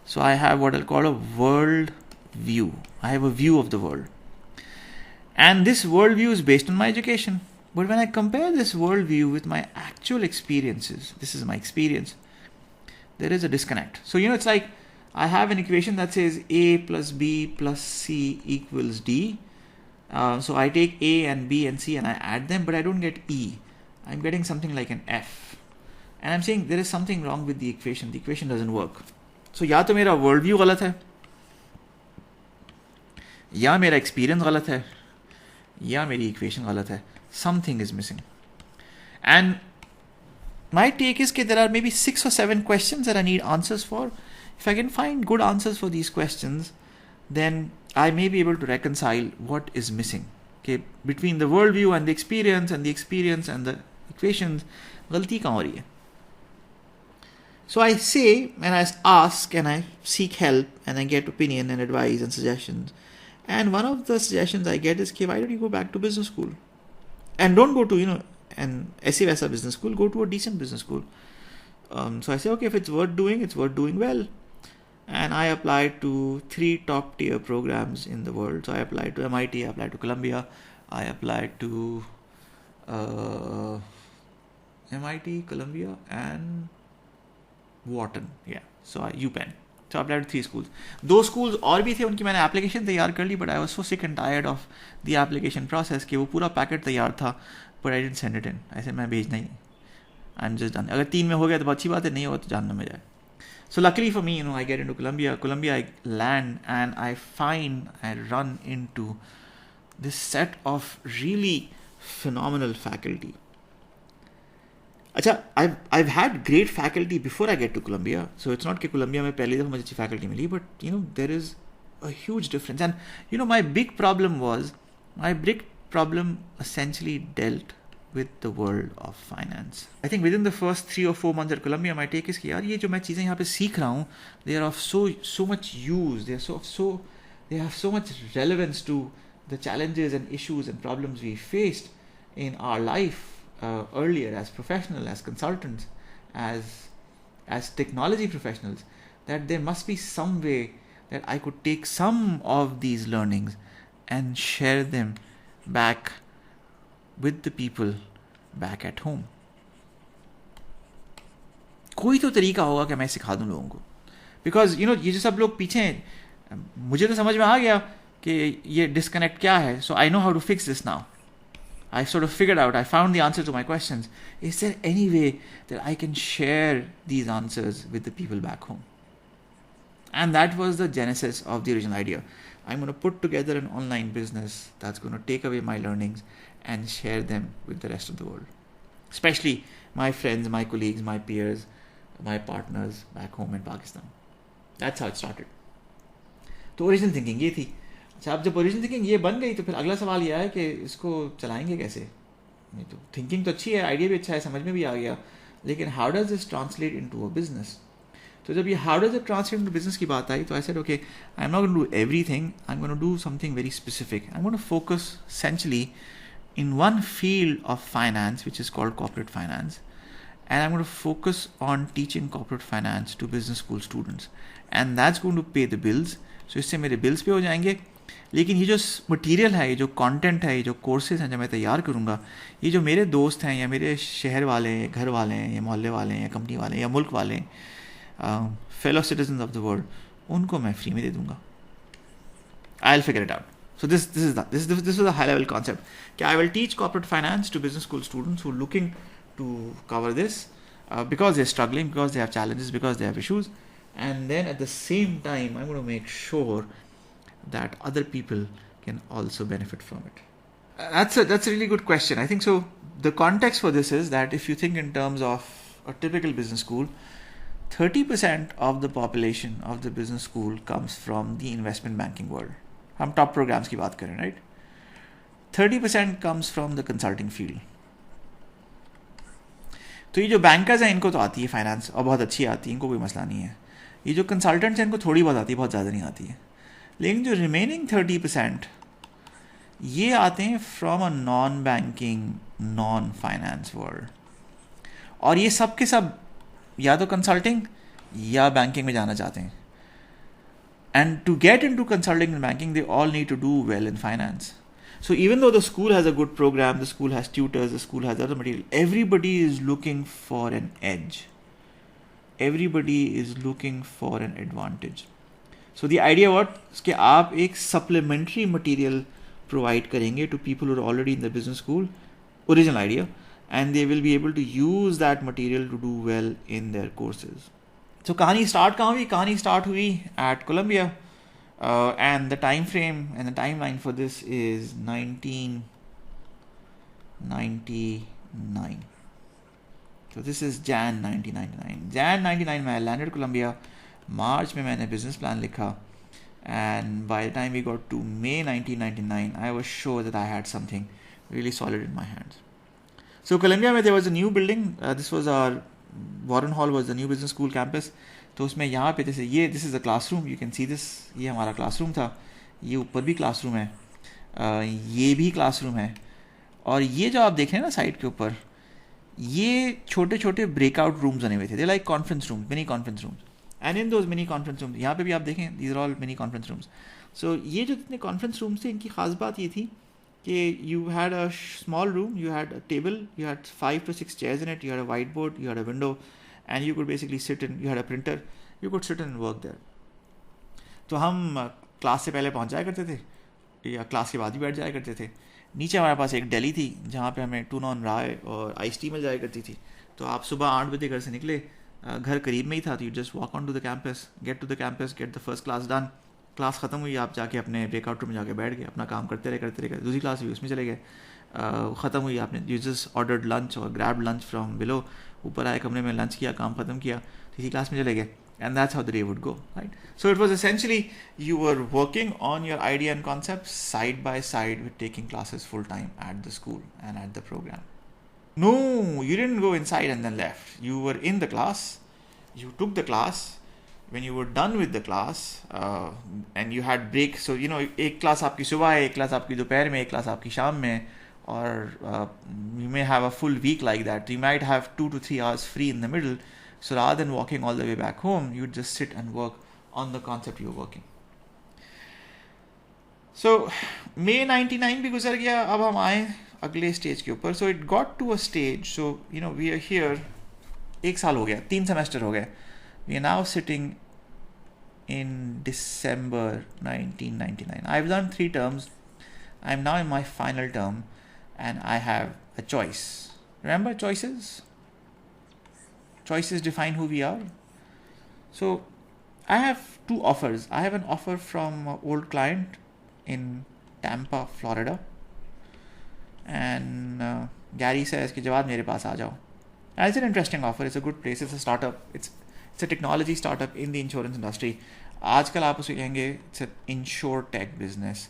So I have what I'll call a world view. I have a view of the world. And this worldview is based on my education. But when I compare this worldview with my actual experiences, this is my experience, there is a disconnect. So, it's like I have an equation that says A plus B plus C equals D. So I take A and B and C and I add them, but I don't get E. I'm getting something like an F. And I'm saying there is something wrong with the equation. The equation doesn't work. So या तो मेरा worldview गलत है, या मेरा experience गलत है, या मेरी equation गलत है. Something is missing. And my take is that there are maybe 6 or 7 questions that I need answers for. If I can find good answers for these questions, then I may be able to reconcile what is missing. Okay, between the worldview and the experience and the equations, गलती कहाँ हो रही है? So I say, and I ask, and I seek help, and I get opinion and advice and suggestions. And one of the suggestions I get is, why don't you go back to business school? And don't go to, an ऐसे वैसा business school, go to a decent business school. So I say, okay, if it's worth doing, it's worth doing well. And I applied to 3 top tier programs in the world. So I applied to MIT, I applied to Columbia, I applied to MIT, Columbia, and Wharton. Yeah, so UPenn. So I applied to 3 schools. Those schools और भी थे, उनकी मैंने application तैयार कर ली, but I was so sick and tired of the application process कि वो पूरा packet तैयार था, but I didn't send it in. I said मैं भेजना ही नहीं. I'm just done. अगर 3 में हो गया तो अच्छी बात है, नहीं होगा तो जानना में जाए. So luckily for me, I get into Columbia. I land and I run into this set of really phenomenal faculty. अच्छा, I've had great faculty before I get to Columbia. So it's not कि Columbia में पहली दफ़ा मुझे अच्छी faculty milli, but there is a huge difference. And my big problem essentially dealt with the world of finance. I think within the first 3 or 4 months at Columbia, my take is कि यार ये जो मैं चीज़ें यहाँ पे सीख रहा हूँ, they are of so much use. They have so much relevance to the challenges and issues and problems we faced in our life earlier as professionals, as consultants, as technology professionals, that there must be some way that I could take some of these learnings and share them back with the people back at home. कोई तो तरीका होगा कि मैं सिखा दूँ लोगों को, बिकॉज यू नो ये जो सब लोग पीछे हैं, मुझे तो समझ में आ गया कि ये डिस्कनेक्ट क्या है. So I know how to fix this now. I sort of figured out, I found the answer to my questions. Is there any way that I can share these answers with the people back home? And that was the genesis of the original idea. I'm going to put together an online business that's going to take away my learnings and share them with the rest of the world. Especially my friends, my colleagues, my peers, my partners back home in Pakistan. That's how it started. तो original thinking ये थी. अच्छा, अब जब original thinking ये बन गई तो फिर अगला सवाल ये है कि इसको चलाएंगे कैसे. नहीं तो थिंकिंग तो अच्छी है, आइडिया भी अच्छा है, समझ में भी आ गया, लेकिन how does this translate into a business. तो जब ये how does it translate into business की बात आई तो I said okay, I am not going to do everything, I am going to do something very specific. I am going to focus essentially in one field of finance which is called corporate finance, and I'm going to focus on teaching corporate finance to business school students, and that's going to pay the bills. So इससे मेरे bills पे हो जाएंगे. लेकिन ये जो material है, ये जो कंटेंट है, ये जो कोर्सेज हैं जो मैं तैयार करूँगा, ये जो मेरे दोस्त हैं या मेरे शहर वाले हैं, घर वाले हैं, या मोहल्ले वाले हैं, या कंपनी वाले हैं, या मुल्क वाले हैं, fellow citizens of the world, उनको मैं फ्री में दे दूँगा. I will figure it out. So this is the high level concept. Okay, I will teach corporate finance to business school students who are looking to cover this because they're struggling, because they have challenges, because they have issues, and then at the same time I'm going to make sure that other people can also benefit from it. That's a really good question. I think so. The context for this is that if you think in terms of a typical business school, 30% of the population of the business school comes from the investment banking world. हम top programmes की बात करें, right. 30% comes from the consulting field. तो ये जो bankers हैं इनको तो आती है फाइनेंस और बहुत अच्छी आती है, इनको कोई मसला नहीं है. ये जो कंसल्टेंट्स हैं इनको थोड़ी बहुत आती है, बहुत ज़्यादा नहीं आती है. लेकिन जो रिमेनिंग 30% ये आते हैं from a non banking, non finance world. और ये सब के सब या तो कंसल्टिंग या बैंकिंग में जाना चाहते हैं. And to get into consulting and banking, they all need to do well in finance. So even though the school has a good program, the school has tutors, the school has other material, everybody is looking for an edge. Everybody is looking for an advantage. So the idea what is कि आप एक supplementary material provide करेंगे to people who are already in the business school, original idea, and they will be able to use that material to do well in their courses. So कहानी start कहाँ हुई? कहानी start हुई at Columbia, and the time frame and the timeline for this is 1999. So this is Jan 1999. Jan 1999 में I landed Columbia. March में मैंने business plan लिखा, and by the time we got to May 1999, I was sure that I had something really solid in my hands. So Columbia में there was a new building. This was our Warren Hall was the new business school campus. तो उसमें यहाँ पे जैसे ये this is the classroom, you can see this, ये हमारा classroom था. ये ऊपर भी classroom है, ये भी classroom है, और ये जो आप देख रहे हैं ना साइड के ऊपर, ये छोटे छोटे breakout rooms बने हुए थे. They're like conference rooms, mini conference rooms. And in those mini conference rooms, यहाँ पे भी आप देखें, these are all mini conference rooms. So ये जो जितने conference rooms थे, इनकी खास बात ये थी कि you had a small room, you had a table, you had 5 to 6 chairs in it, you had a whiteboard, you had a window, and you could basically sit in, you had a printer, you could sit in and work there. तो हम class से पहले पहुंच जाया करते थे या class के बाद भी बैठ जाया करते थे. नीचे हमारे पास एक डेली थी जहाँ पे हमें टून ऑन राय और आइस टी मिल जाया करती थी. तो आप सुबह 8 बजे घर से निकले, घर करीब में ही था, तो you just walk on to the campus, get to the campus, get the first class done. Class ख़त्म हुई, आप जाके अपने ब्रेकआउट रूम में जाके बैठ गए, अपना काम करते रहे, दूसरी क्लास हुई उसमें चले गए. ख़त्म हुई, आपने यू जस्ट ऑर्डर्ड लंच और ग्रैब लंच फ्रॉम बिलो, ऊपर आए कमरे में लंच किया, काम ख़त्म किया, तीसरी क्लास में चले गए. And that's how the day would go, right? So it was essentially you were working on your idea and concept side by side with taking classes full time at the school and at the program. No, you didn't go inside and then left. You were in the class, you took the class. When you were done with the class and you had break, so you know एक class आपकी सुबह है, एक class आपकी दोपहर में, एक class आपकी शाम में, or you may have a full week like that. You might have 2 to 3 hours free in the middle. So rather than walking all the way back home, you just sit and work on the concept you're working. So May 99 भी गुजर गया, अब हम आए अगले stage के ऊपर. So it got to a stage, so you know we are here 1 साल हो गया, 3 सेमेस्टर हो गए. We are now sitting in December 1999. I've done 3 terms. I'm now in my final term and I have a choice. Remember choices? Choices define who we are. So I have 2 offers. I have an offer from an old client in Tampa, Florida. And Gary says कि जवाब मेरे पास आ जाओ. And it's an interesting offer. It's a good place. It's a startup. It's a technology startup in the insurance industry. आजकल आप उसे कहेंगे it's an insure tech business.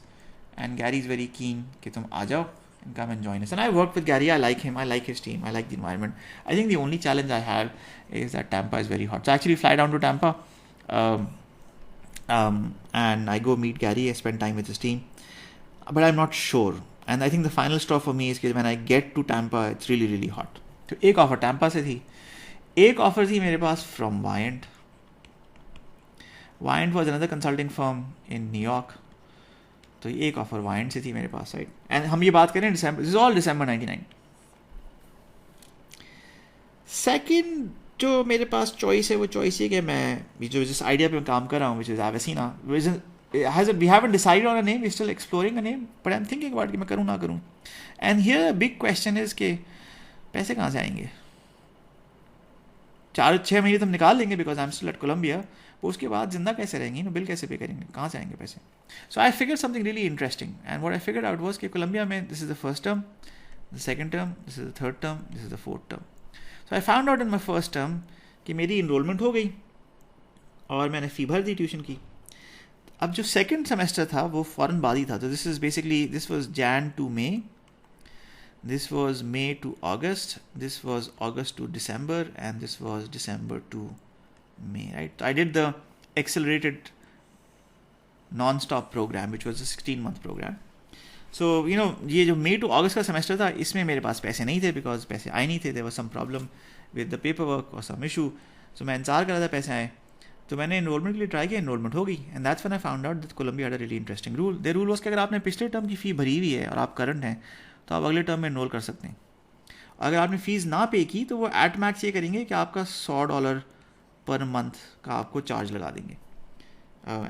And Gary is very keen कि तुम आ जाओ and come and join us. And I worked with Gary. I like him. I like his team. I like the environment. I think the only challenge I have is that Tampa is very hot. So I actually fly down to Tampa and I go meet Gary. I spend time with his team. But I'm not sure. And I think the final straw for me is कि when I get to Tampa, it's really, really hot. तो एक offer Tampa से थी, एक offer थी मेरे पास from Wyant. Wyant was another consulting firm in New York. तो एक ऑफर वायंट से थी मेरे पास, राइट. एंड हम ये बात करें December, this is all December 99. Second जो मेरे पास चॉइस है वो चॉइस है कि मैं जो जिस आइडिया पे मैं काम कर रहा हूँ, which is Avicenna, we haven't decided on a name, we're still exploring a name, but I'm thinking about कि मैं करूँ ना करूँ. And here a big question is कि पैसे कहाँ से आएंगे. 4-6 महीने तो हम निकाल लेंगे because I am still at Columbia. उसके बाद जिंदा कैसे रहेंगे, बिल कैसे पे करेंगे, कहाँ से आएंगे पैसे. So I figure something really interesting and what I figured out was कि कोलम्बिया में this is the first term, the second term, this is the third term, this is the fourth term. So I found out in my first term कि मेरी enrolment हो गई और मैंने फ़ी भर दी tuition की. अब जो सेकेंड सेमेस्टर था वो फ़ौरन बाद ही था. तो this is basically, this was Jan to May, this was May to August, this was August to December, and this was December to May, right? So I did the accelerated non-stop program, which was a 16-month program. So, you know, ये जो May to August का semester था, इसमें मेरे पास पैसे नहीं थे because पैसे आए नहीं थे. there was some problem with the paperwork or some issue. So मैं इंतजार कर रहा था पैसे आए. तो मैंने इनरोलमेंट के लिए ट्राई किया, इनरोलमेंट हो गई. And that's when I found out that Columbia had a really interesting rule. Their rule was कि अगर आपने पिछले टर्म की फ़ी भरी हुई है और आप करंट हैं तो आप अगले टर्म में इनरोल कर सकते हैं. अगर आपने फ़ीस ना पे की तो वो एट मैक्स ये करेंगे कि आपका $100 पर मंथ का आपको चार्ज लगा देंगे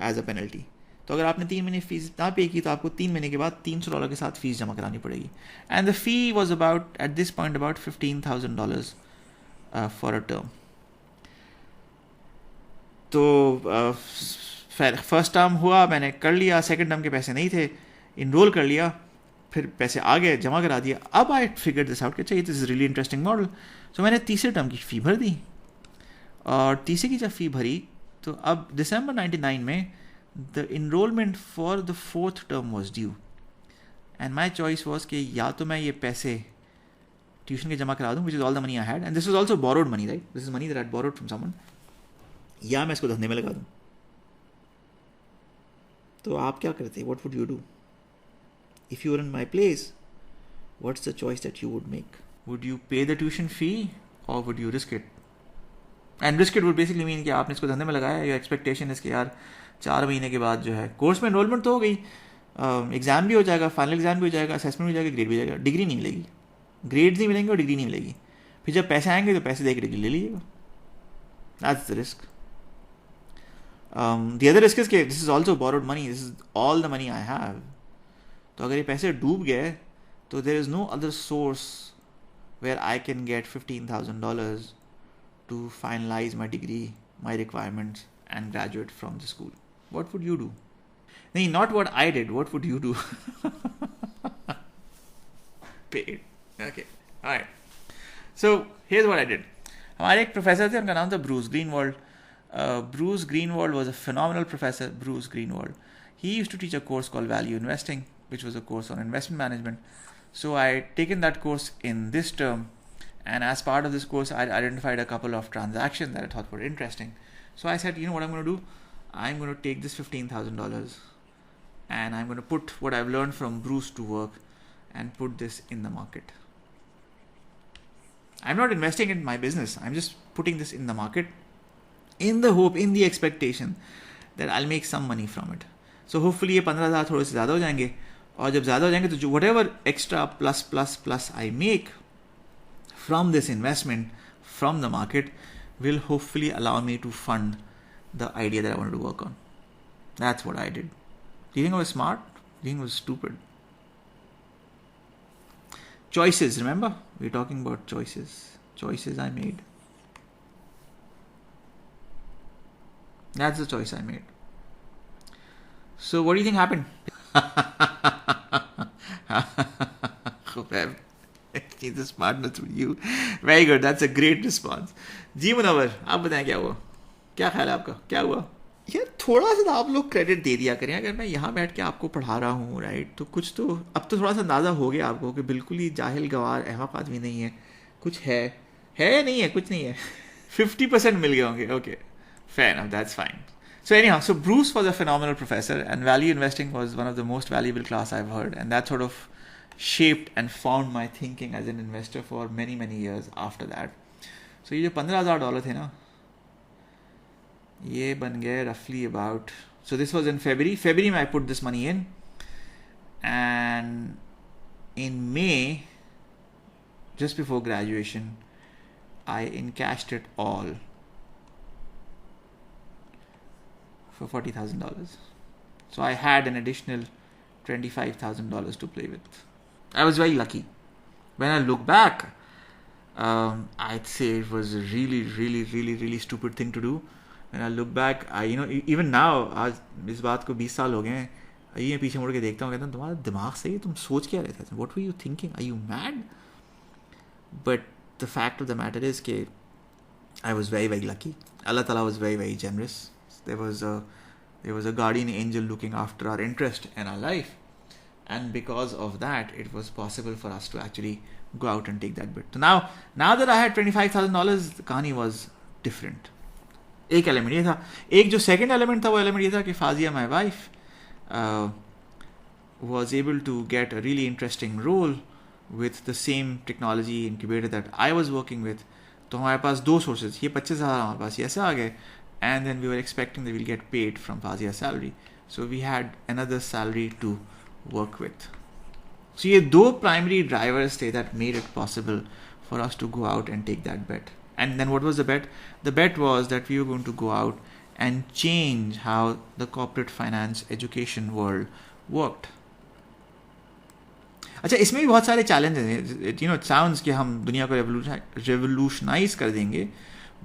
एज अ पेनल्टी. तो अगर आपने 3 महीने फ़ीस ना पे की तो आपको 3 महीने के बाद $300 के साथ फ़ीस जमा करानी पड़ेगी. And the fee was about at this point about $15,000 for a term. तो फर्स्ट टर्म हुआ, मैंने कर लिया. सेकंड टर्म के पैसे नहीं थे, इनरोल कर लिया, फिर पैसे आ गए, जमा करा दिया. अब आई फिगर दिस आउट कि चाहिए this is really interesting model. So मैंने तीसरे टर्म की फ़ी भर दी और तीसरे की जब फ़ी भरी तो अब दिसंबर 99 में the enrolment for the fourth term was due. And my choice was कि या तो मैं ये पैसे ट्यूशन के जमा करा दूँ, which is all the money I had, and this is also borrowed money, right. This is money that I borrowed from someone, या मैं इसको धंधे में लगा दूँ. तो आप क्या करते, what would you do if you were in my place? What's the choice that you would make? Would you पे द ट्यूशन फी और would you risk it? And risk it would basically mean कि आपने इसको धंधे में लगाया, your expectation इसके यार 4 महीने के बाद जो है कोर्स में एनरोलमेंट तो हो गई, एग्जाम भी हो जाएगा, फाइनल एग्जाम भी हो जाएगा, असेसमेंट भी हो जाएगा, ग्रेड भी हो जाएगा, डिग्री नहीं मिलेगी, ग्रेड्स नहीं मिलेंगे और डिग्री नहीं मिलेगी. फिर जब पैसे आएंगे तो पैसे दे के डिग्री ले लीजिएगा. That's the risk. The other risk is कि this is also borrowed money. This is all the money I have. तो अगर ये पैसे डूब गए तो there is no other source where I can get $15,000 to finalize my degree, my requirements, and graduate from the school. What would you do? नहीं, not what I did. What would you do? Paid. Okay. All right. So here's what I did. हमारे एक professor थे, उनका नाम था Bruce ग्रीनवॉल्ड. Bruce Greenwald was a phenomenal professor. Bruce Greenwald. He used to teach a course called Value Investing, which was a course on investment management. So I had taken that course in this term, and as part of this course, I identified a couple of transactions that I thought were interesting. So I said, you know what I'm going to do? I'm going to take this $15,000 and I'm going to put what I've learned from Bruce to work and put this in the market. I'm not investing in my business. I'm just putting this in the market, in the hope, in the expectation that I'll make some money from it. So hopefully ये 15,000 थोड़े से ज़्यादा हो जाएंगे, और जब ज़्यादा हो जाएंगे तो जो whatever extra plus I make from this investment from the market will hopefully allow me to fund the idea that I wanted to work on. That's what I did. Do you think I was smart? Do you think I was stupid? Choices, remember? We're talking about choices. Choices I made. That's the choice I made. So what do you think happened? The smartness with you. Very good. That's a great response. जी मुनव्वर, आप बताएं क्या हुआ? क्या ख्याल है आपका? क्या हुआ? यार थोड़ा सा आप लोग क्रेडिट दे दिया करें. अगर मैं यहाँ बैठ के आपको पढ़ा रहा हूँ, राइट, तो कुछ तो अब तो थोड़ा सा अंदाज़ा हो गया आपको कि बिल्कुल ही जाहिल गवार अहमक आदमी नहीं है. कुछ है या नहीं है? कुछ नहीं है. 50% मिल गए होंगे. Okay, fair enough. That's fine. So anyhow, so Bruce was a phenomenal professor, and value investing was one of the most valuable class I've heard, and that sort of shaped and formed my thinking as an investor for many years after that. So ये जो $15,000 थे ना, ये बन गए roughly about, so this was in February में I put this money in, and in May, just before graduation, I encashed it all for $40,000. So I had an additional $25,000 to play with. I was very lucky. When I look back, I'd say it was a really stupid thing to do. When I look back, even now, आज इस बात को 20 साल हो गए हैं, ये पीछे मुड़ के देखता हूँ, कहता हूँ तुम्हारा दिमाग सही है, तुम सोच क्या रहे थे? What were you thinking? Are you mad? But the fact of the matter is that I was very lucky. Allah Ta'ala was very generous. There was a guardian angel looking after our interest and our life, and because of that, it was possible for us to actually go out and take that bit. So now that I had $25,000, the कहानी was different. एक element ये था. एक जो second element था, वो element ये था कि Fazia, my wife, was able to get a really interesting role with the same technology incubator that I was working with. तो हमारे पास दो sources, ये 25,000 हमारे पास ऐसे आ गए, and then we were expecting that we'll get paid from Fazia's salary. So we had another salary to work with. So ये दो primary drivers थे that made it possible for us to go out and take that bet. And then what was the bet? The bet was that we were going to go out and change how the corporate finance education world worked. अच्छा, इसमें भी बहुत सारे challenges हैं. It sounds कि हम दुनिया को revolutionize कर देंगे,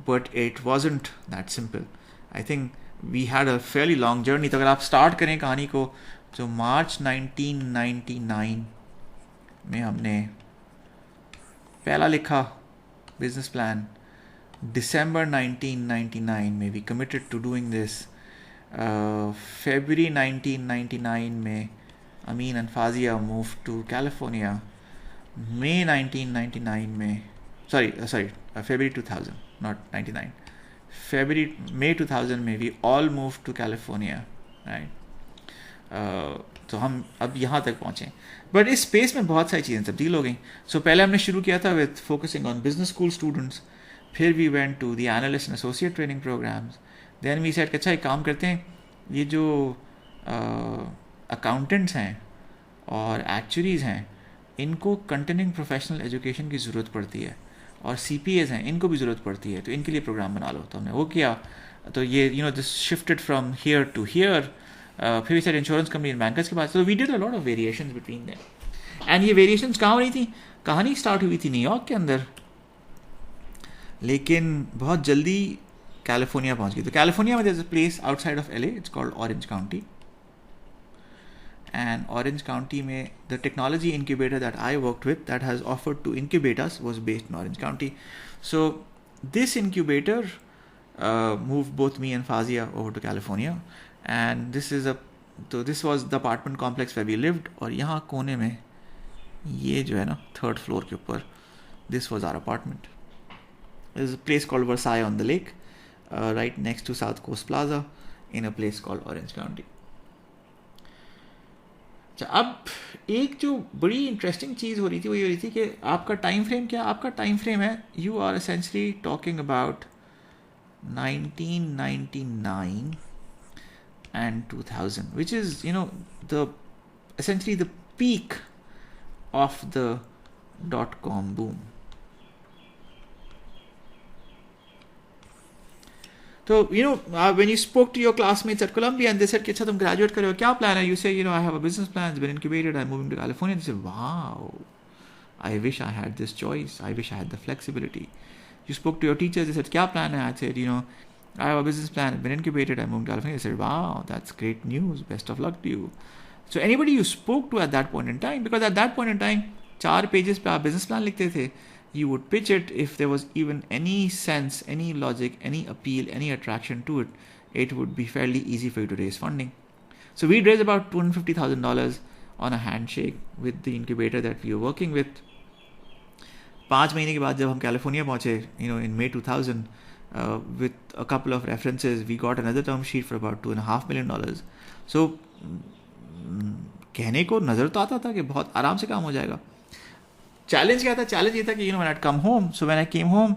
but it wasn't that simple. I think we had a fairly long journey. तो अगर आप start करें कहानी को, तो March 1999 में हमने पहला लिखा business plan. December 1999 में we committed to doing this. February 1999 में Amin and Fazia moved to California. May 1999 में February 2000, not 99. May 2000 में we all moved to California, right? तो हम अब यहाँ तक पहुँचे. बट इस स्पेस में बहुत सारी चीज़ें तब्दील हो गई. सो पहले हमने शुरू किया था with focusing on business school students. फिर we went to the analyst and associate training programmes. Then we said अच्छा एक काम करते हैं, ये जो अकाउंटेंट्स हैं और एक्चुअरीज़ हैं, इनको कंटिन्यूइंग प्रोफेशनल एजुकेशन की ज़रूरत पड़ती है, और CPAs हैं, इनको भी ज़रूरत पड़ती है, तो इनके लिए प्रोग्राम बना लो. तो हमने वो किया. तो ये this shifted from here to here. फिर sir insurance company and bankers के पास. तो we did a lot of variations between them. And ये वेरिएशंस कहाँ हो रही थी? कहानी स्टार्ट हुई थी न्यूयॉर्क के अंदर, लेकिन बहुत जल्दी कैलिफोर्निया पहुँच गई. तो कैलिफोर्निया में there is a place outside of LA, it's called Orange County. And Orange County में the technology incubator that I worked with that has offered to incubate us was based in Orange County. So this incubator moved both me and Fazia over to California, and this was the apartment complex where we lived. और यहाँ कोने में ये जो है ना third floor के ऊपर, this was our apartment. There's a place called Versailles on the Lake, right next to South Coast Plaza in a place called Orange County. अब एक जो बड़ी इंटरेस्टिंग चीज़ हो रही थी वो ये हो रही थी कि आपका टाइम फ्रेम क्या? आपका टाइम फ्रेम है, you are essentially talking about 1999 and 2000, which is essentially the peak of the .com boom. So, when you spoke to your classmates at Columbia and they said, "Kichha, tum graduate kar rahe ho, kya plan hai?" You say, "I have a business plan, it's been incubated, I'm moving to California." They say, "Wow, I wish I had this choice. I wish I had the flexibility." You spoke to your teachers, they said, "Kya plan hai?" I said, "I have a business plan, it's been incubated, I'm moving to California." They said, "Wow, that's great news. Best of luck to you." So anybody you spoke to at that point in time, because at that point in time, 4 pages पे आप business plan लिखते थे, you would pitch it if there was even any sense, any logic, any appeal, any attraction to it, it would be fairly easy for you to raise funding. So we'd raised about $250,000 on a handshake with the incubator that we were working with. 5 महीने के बाद जब हम California पहुँचे, in May 2000, with a couple of references, we got another term sheet for about $2.5 million. So कहने को नज़र तो आता था कि बहुत आराम से काम हो जाएगा. चैलेंज क्या था? चैलेंज ये था कि when I'd come home, so when I came home,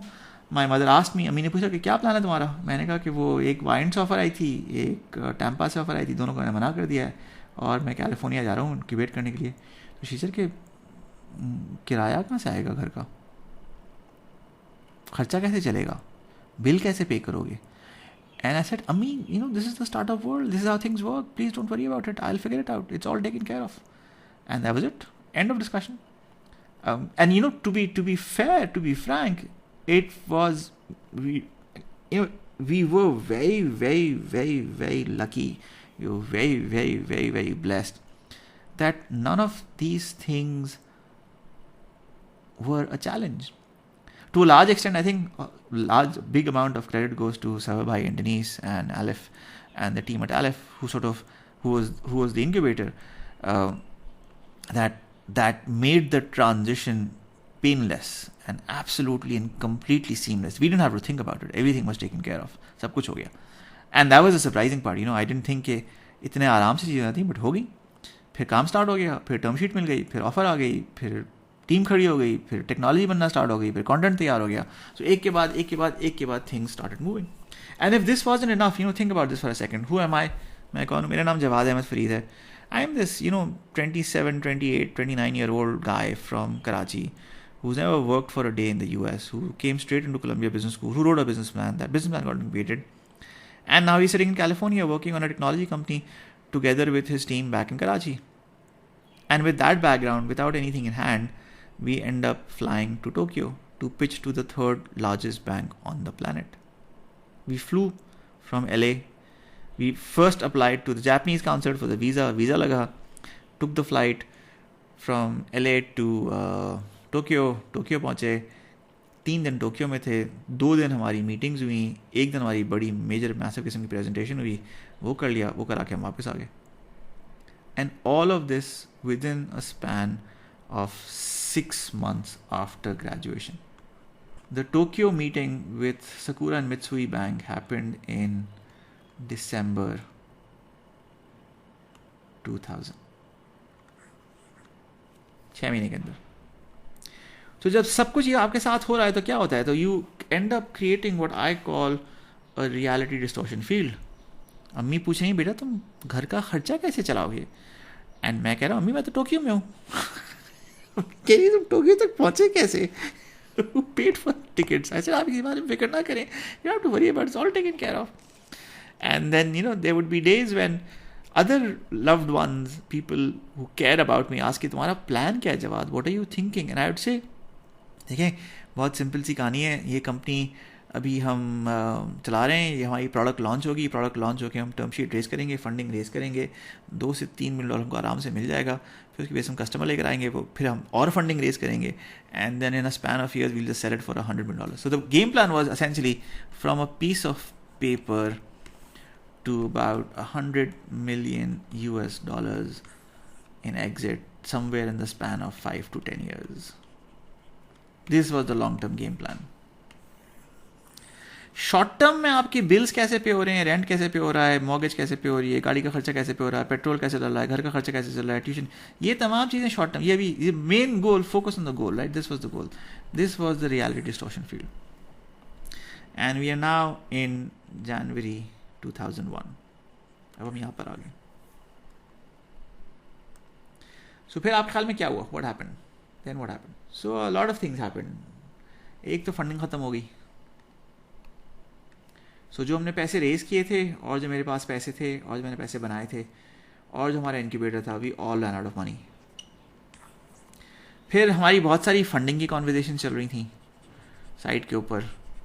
my mother asked me, अम्मी ने पूछा कि क्या प्लान है तुम्हारा? मैंने कहा कि वो एक वाइन से ऑफर आई थी, एक टैम्पा से ऑफर आई थी, दोनों को मैंने मना कर दिया है और मैं कैलिफोर्निया जा रहा हूँ इंक्यूबेट करने के लिए. तो शी सेड कि किराया कहाँ से आएगा घर का, खर्चा कैसे चलेगा, बिल कैसे पे करोगे? And I said, "Ammi, this is the startup world. This is how things work. Please don't worry about it. I'll figure it out. It's all taken care of." And that was it. End of discussion. And to be fair, to be frank, it was we were very, very, very, very lucky. We were very, very, very, very blessed that none of these things were a challenge. To a large extent, I think big amount of credit goes to Saurabh and Denise and Aleph and the team at Aleph, who was the incubator, that made the transition painless and absolutely and completely seamless. We didn't have to think about it. Everything was taken care of. सब कुछ हो गया. And that was a surprising part. I didn't think कि इतने आराम से चीज़ें आती, but हो गई. फिर काम स्टार्ट हो गया, फिर टर्म शीट मिल गई, फिर ऑफर आ गई, फिर टीम खड़ी हो गई, फिर टेक्नोलॉजी बनना स्टार्ट हो गई, फिर कंटेंट तैयार हो गया. सो एक के बाद things started moving. And if this wasn't enough, think about this for a second. Who am I? मैं कौन हूँ? मेरा नाम जवाद अहमद फरीद है. I am this 27, 28, 29-year-old guy from Karachi who's never worked for a day in the US, who came straight into Columbia Business School, who wrote a business plan. That business plan got incubated, and now he's sitting in California working on a technology company together with his team back in Karachi. And with that background, without anything in hand, we end up flying to Tokyo to pitch to the 3rd largest bank on the planet. We flew from LA. We first applied to the Japanese consulate for the visa. Visa laga. Took the flight from LA to Tokyo. Tokyo पहुँचे. 3 दिन Tokyo में थे. 2 दिन हमारी meetings हुई. 1 दिन हमारी बड़ी मेजर मैसिव किस्म की प्रेजेंटेशन हुई. वो कर लिया. वो करा के हम वापस आ गए. And all of this within a span of 6 months after graduation. The Tokyo meeting with Sakura and Mitsui Bank happened in December 2000. 6 महीने के अंदर. तो जब सब कुछ ये आपके साथ हो रहा है तो क्या होता है? तो you and up creating what I call a reality distortion field. अम्मी पूछ रही बेटा तुम घर का खर्चा कैसे चलाओगे? एंड मैं कह रहा हूँ अम्मी मैं तो टोक्यो में हूँ. कह रही तुम टोक्यो तक पहुँचे कैसे? Who paid for tickets? I said आप इसके बारे में फिक्र ना करें. You don't have to worry about it. It's all taken care of. And then, there would be days when other loved ones, people who care about me, ask कि तुम्हारा plan क्या है Jawad? What are you thinking? And I would say, देखिए बहुत simple सी कहानी है. ये company अभी हम चला रहे हैं. ये हमारी प्रोडक्ट लॉन्च होगी. प्रोडक्ट लॉन्च होकर हम टर्म शीट रेस करेंगे, फंडिंग रेस करेंगे. $2 से $3 मिलियन हमको आराम से मिल जाएगा. फिर उसकी बेस हम कस्टमर लेकर आएंगे. वो फिर हम और फंडिंग रेस करेंगे. And then in a span of years we'll just sell it for $100 million. So the game plan was essentially from a piece of paper to about $100 million in exit somewhere in the span of 5 to 10 years. This was the long-term game plan. Short term में आपकी bills कैसे पे हो रहे हैं, rent कैसे पे हो रहा है, मॉर्गेज कैसे पे हो रही है, गाड़ी का खर्चा कैसे पे हो रहा है, पेट्रोल कैसे चल रहा है, घर का खर्चा कैसे चल रहा है, ट्यूशन, ये तमाम चीज़ें शॉर्ट टर्म. ये भी main goal, focus on the goal, right? This was the goal. This was the reality distortion field. And we are now in January 2001. अब हम यहाँ पर आ गए. सो फिर आपके ख्याल में क्या हुआ? What happened then? What happened? So a lot of things happened. एक तो फंडिंग ख़त्म हो गई. सो जो हमने पैसे रेज़ किए थे और जो मेरे पास पैसे थे और जो मैंने पैसे बनाए थे और जो हमारा इनक्यूबेटर था, we all run out of money. फिर हमारी बहुत सारी फंडिंग की कॉन्वर्जेशन चल रही थी साइट के ऊपर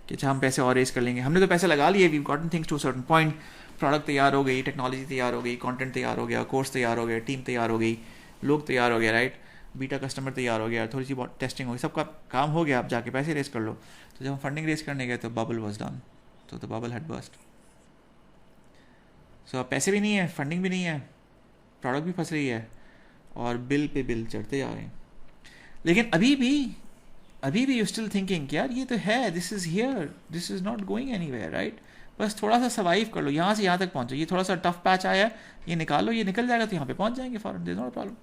कि अच्छा हम पैसे और रेज कर लेंगे. हमने तो पैसे लगा लिए, we gotten things to certain point. Product तैयार हो गई, टेक्नोलॉजी तैयार हो गई, कंटेंट तैयार हो गया, कोर्स तैयार हो गया, टीम तैयार हो गई, लोग तैयार हो गया, राइट, बीटा कस्टमर तैयार हो गया, थोड़ी सी बहुत टेस्टिंग हो गई, सबका काम हो गया. अब जाके पैसे रेज कर लो. तो जब हम फंडिंग रेज करने गए तो बबल वॉज डन. तो द बबल हैड बर्स्ट. सो अब पैसे भी नहीं है, फंडिंग भी नहीं है, प्रोडक्ट भी फंस रही है और बिल पे बिल चढ़ते जा रहे हैं. लेकिन अभी भी यू स्टिल थिंकिंग यार ये तो है, this is here, this is not going anywhere, right. बस थोड़ा सा सर्वाइव कर लो, यहाँ से यहाँ तक पहुँचो. ये थोड़ा सा टफ पैच आया है, ये निकालो, ये निकल जाएगा तो यहाँ पे पहुँच जाएंगे फॉरन, देयर इज नो प्रॉब्लम.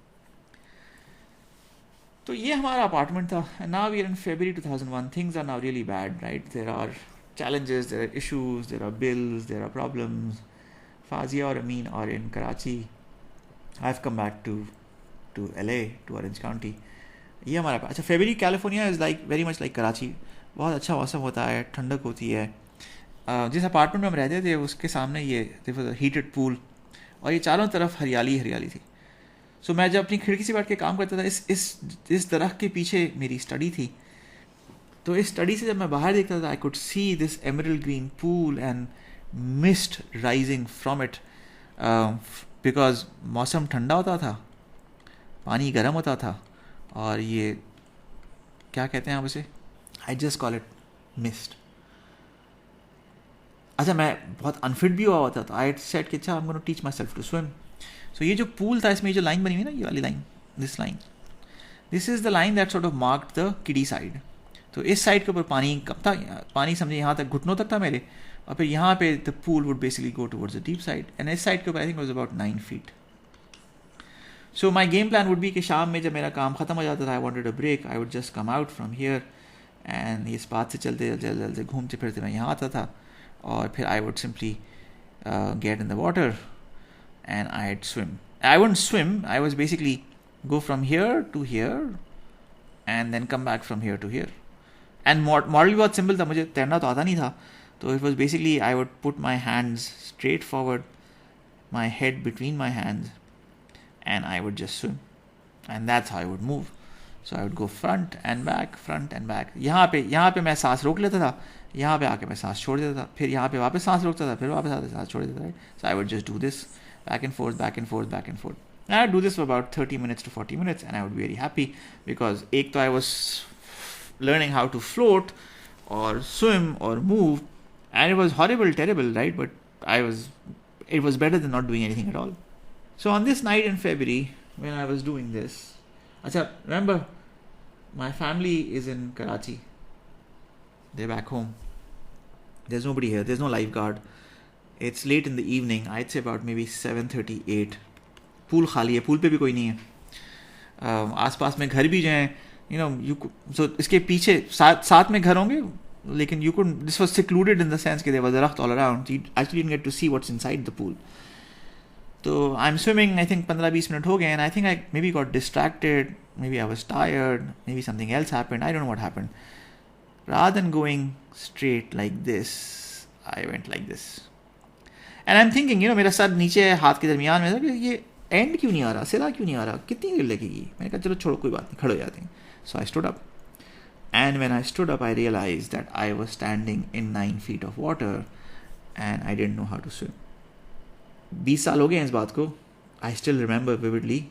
तो ये हमारा अपार्टमेंट था. And now we are in February 2001. Things are now really bad, right. There are challenges, there are issues, there are bills, there are problems. Fazia or Amin are in Karachi. I've come back to LA, to Orange County. ये हमारा अच्छा February California is like very much like Karachi. बहुत अच्छा मौसम होता है, ठंडक होती है. जिस अपार्टमेंट में हम रहते थे उसके सामने ये हीटेड पूल और ये चारों तरफ हरियाली थी. सो मैं जब अपनी खिड़की से बैठ के काम करता था, इस दरख्त के पीछे मेरी स्टडी थी. तो इस स्टडी से जब मैं बाहर देखता था, I could see this emerald green pool and mist rising from it, because मौसम ठंडा होता था, पानी गर्म होता था और ये क्या कहते हैं आप उसे, I just call it mist. अच्छा मैं बहुत अनफिट भी हुआ होता था. आई सेड कि अच्छा I am gonna teach myself to swim. So ये जो पूल था इसमें जो लाइन बनी हुई ना, ये वाली line, this is the line that sort of marked the किडी साइड. तो इस साइड के ऊपर पानी कम था, पानी समझे यहाँ तक घुटनों तक था मेरे, और फिर यहाँ पे the pool would basically go towards the deep side. And इस साइड के ऊपर I think was about 9 feet. So my game plan would be कि शाम में जब मेरा काम ख़त्म हो जाता था, I wanted a break, I would just come out from here and इस बात से चलते घूमते फिरते मैं यहाँ आता था और फिर I would simply get in the water and I would swim. I wouldn't swim, I was basically go from here to here and then come back from here to here. And model भी बहुत simple था, मुझे तैरना तो आता नहीं था. तो it was basically I would put my hands straight forward, my head between my hands and I would just swim. And that's how I would move. So I would go front and back. यहाँ पे मैं सांस रोक लेता था, यहाँ पे आके मैं सांस छोड़ देता था, फिर यहाँ पे वापस सांस रोकता था, फिर वापस आके सांस छोड़ देता था. So I would just do this back and forth. And I would do this for about 30 minutes to 40 minutes and I would be very happy because एक तो I was learning how to float or swim or move and it was horrible, terrible, right? But it was better than not doing anything at all. So on this night in February when I was doing this, acha, remember my family is in Karachi. They're back home. There's nobody here. There's no lifeguard. It's late in the evening. I'd say about maybe 7:38. Pool खाली है, pool पे भी कोई नहीं है. आसपास में घर भी जो हैं, यू नो, सो इसके पीछे साथ में घर होंगे लेकिन you could, this was secluded in the sense कि देयर वाज दरख्त all around, you actually didn't get to see what's inside the pool. तो I am swimming, I think 15-20 minute हो गए and I think I maybe got distracted, maybe I was tired, maybe something else happened, I don't know what happened. Rather than going straight like this, I went like this and I am thinking, you know, मेरा sir नीचे हाथ के दरमियान में था कि ये and क्यों नहीं आ रहा, सिरा क्यों नहीं आ रहा, कितनी देर लगेगी. मैंने कहा चलो छोड़ो, कोई बात नहीं, खड़े हो जाते हैं. So I stood up and when I stood up I realised that I was standing in 9 feet of water and I didn't know how to swim. 20 साल हो गए हैं इस बात को. I still remember vividly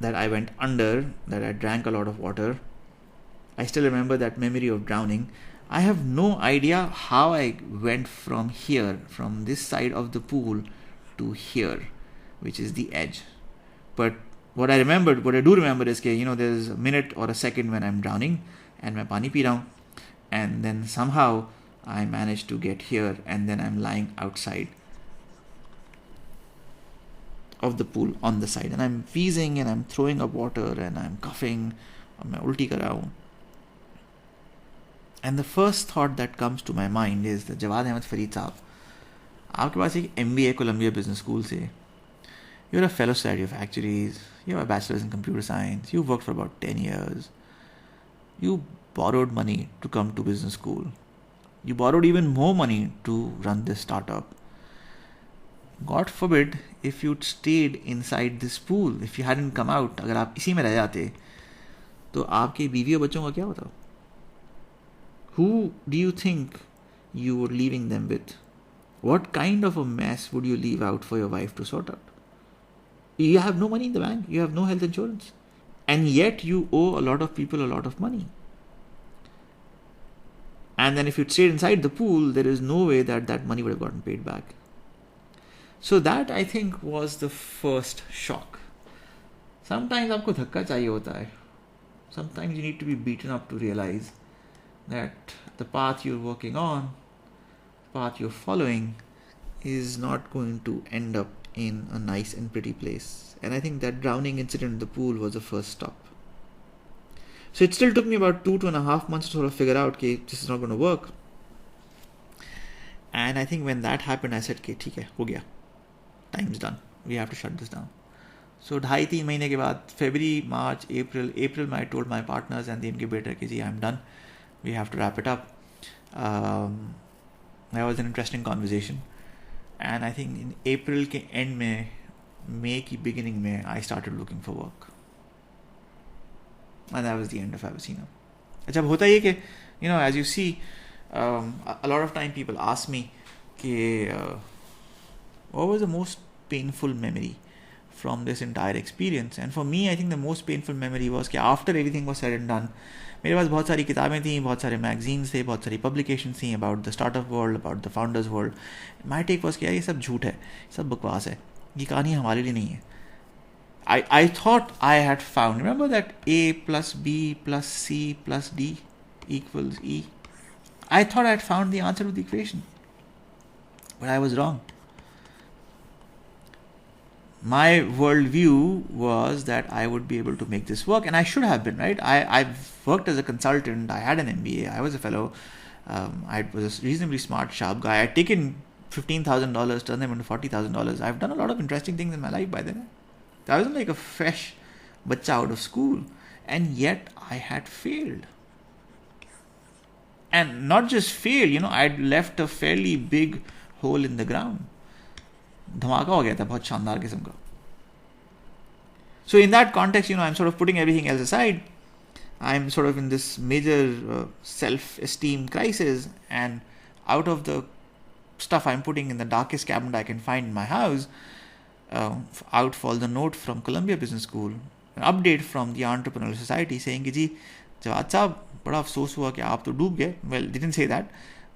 that I went under, that I drank a lot of water. I still remember that memory of drowning. I have no idea how I went from here, from this side of the pool to here, which is the edge. But what I do remember is that, you know, there's a minute or a second when I'm drowning and मैं पानी P रहा हूँ, and then somehow I managed to get here and then I'm lying outside of the pool on the side and I'm wheezing and I'm throwing up water and I'm coughing और मैं उल्टी कर रहा हूँ. And the first thought that comes to my mind is that Jawad Ahmad Farid साहब, आपके पास एक MBA Colombia business school से, you're a fellow society of actuaries, you have a bachelor's in computer science, you've worked for about 10 years, you borrowed money to come to business school, You borrowed even more money to run this startup. God forbid if you'd stayed inside this pool, if you hadn't come out, अगर आप इसी में रह जाते तो आपके बीवी और बच्चों का क्या होता? Who do you think you were leaving them with? What kind of a mess would you leave out for your wife to sort out? You have no money in the bank, you have no health insurance, and yet you owe a lot of people a lot of money. And then if you'd stayed inside the pool, there is no way that that money would have gotten paid back. So that, I think, was the first shock. Sometimes आपको धक्का चाहिए होता है. Sometimes you need to be beaten up to realize that the path you're working on, the path you're following, is not going to end up in a nice and pretty place. And I think that drowning incident in the pool was the first stop. So it still took me about 2.5 months to sort of figure out that this is not going to work. And I think when that happened, I said, okay, ठीक है, हो गया. Time's done. We have to shut this down. So 2.5-3 महीने के बाद, February, March, April, I told my partners and the incubator कि जी, I'm done. We have to wrap it up. That was an interesting conversation. And I think in April के end में, May की beginning में, I started looking for work. And that was the end of Avicenna. अच्छा, अब होता ये कि, you know, as you see, a lot of time people ask me कि what was the most painful memory from this entire experience? And for me, I think the most painful memory was कि after everything was said and done, मेरे पास बहुत सारी किताबें थी, बहुत सारे magazines थे, बहुत सारी publications थी about the startup world, about the founders world. My take was कि यार ये सब झूठ है, सब बकवास है, ये कहानी हमारे लिए नहीं है. I thought I had found, remember that A plus B plus C plus D equals E? I thought I had found the answer to the equation, but I was wrong. My worldview was that I would be able to make this work, and I should have been, right? I've worked as a consultant, I had an MBA, I was a fellow, I was a reasonably smart, sharp guy. I'd taken $15,000, turned them into $40,000. I've done a lot of interesting things in my life by then. I wasn't like a fresh bacha out of school, and yet I had failed. And not just failed, you know, I'd left a fairly big hole in the ground. धमाका हो गया था बहुत शानदार किस्म का. So in that context, you know, I'm sort of putting everything else aside. I'm sort of in this major self-esteem crisis, and out of the stuff I'm putting in the darkest cabinet I can find in my house, out fall the note from Columbia Business School, an update from the Entrepreneurial Society saying कि जी जवाद साहब बड़ा अफसोस हुआ कि आप तो डूब गए. Well, they didn't say that,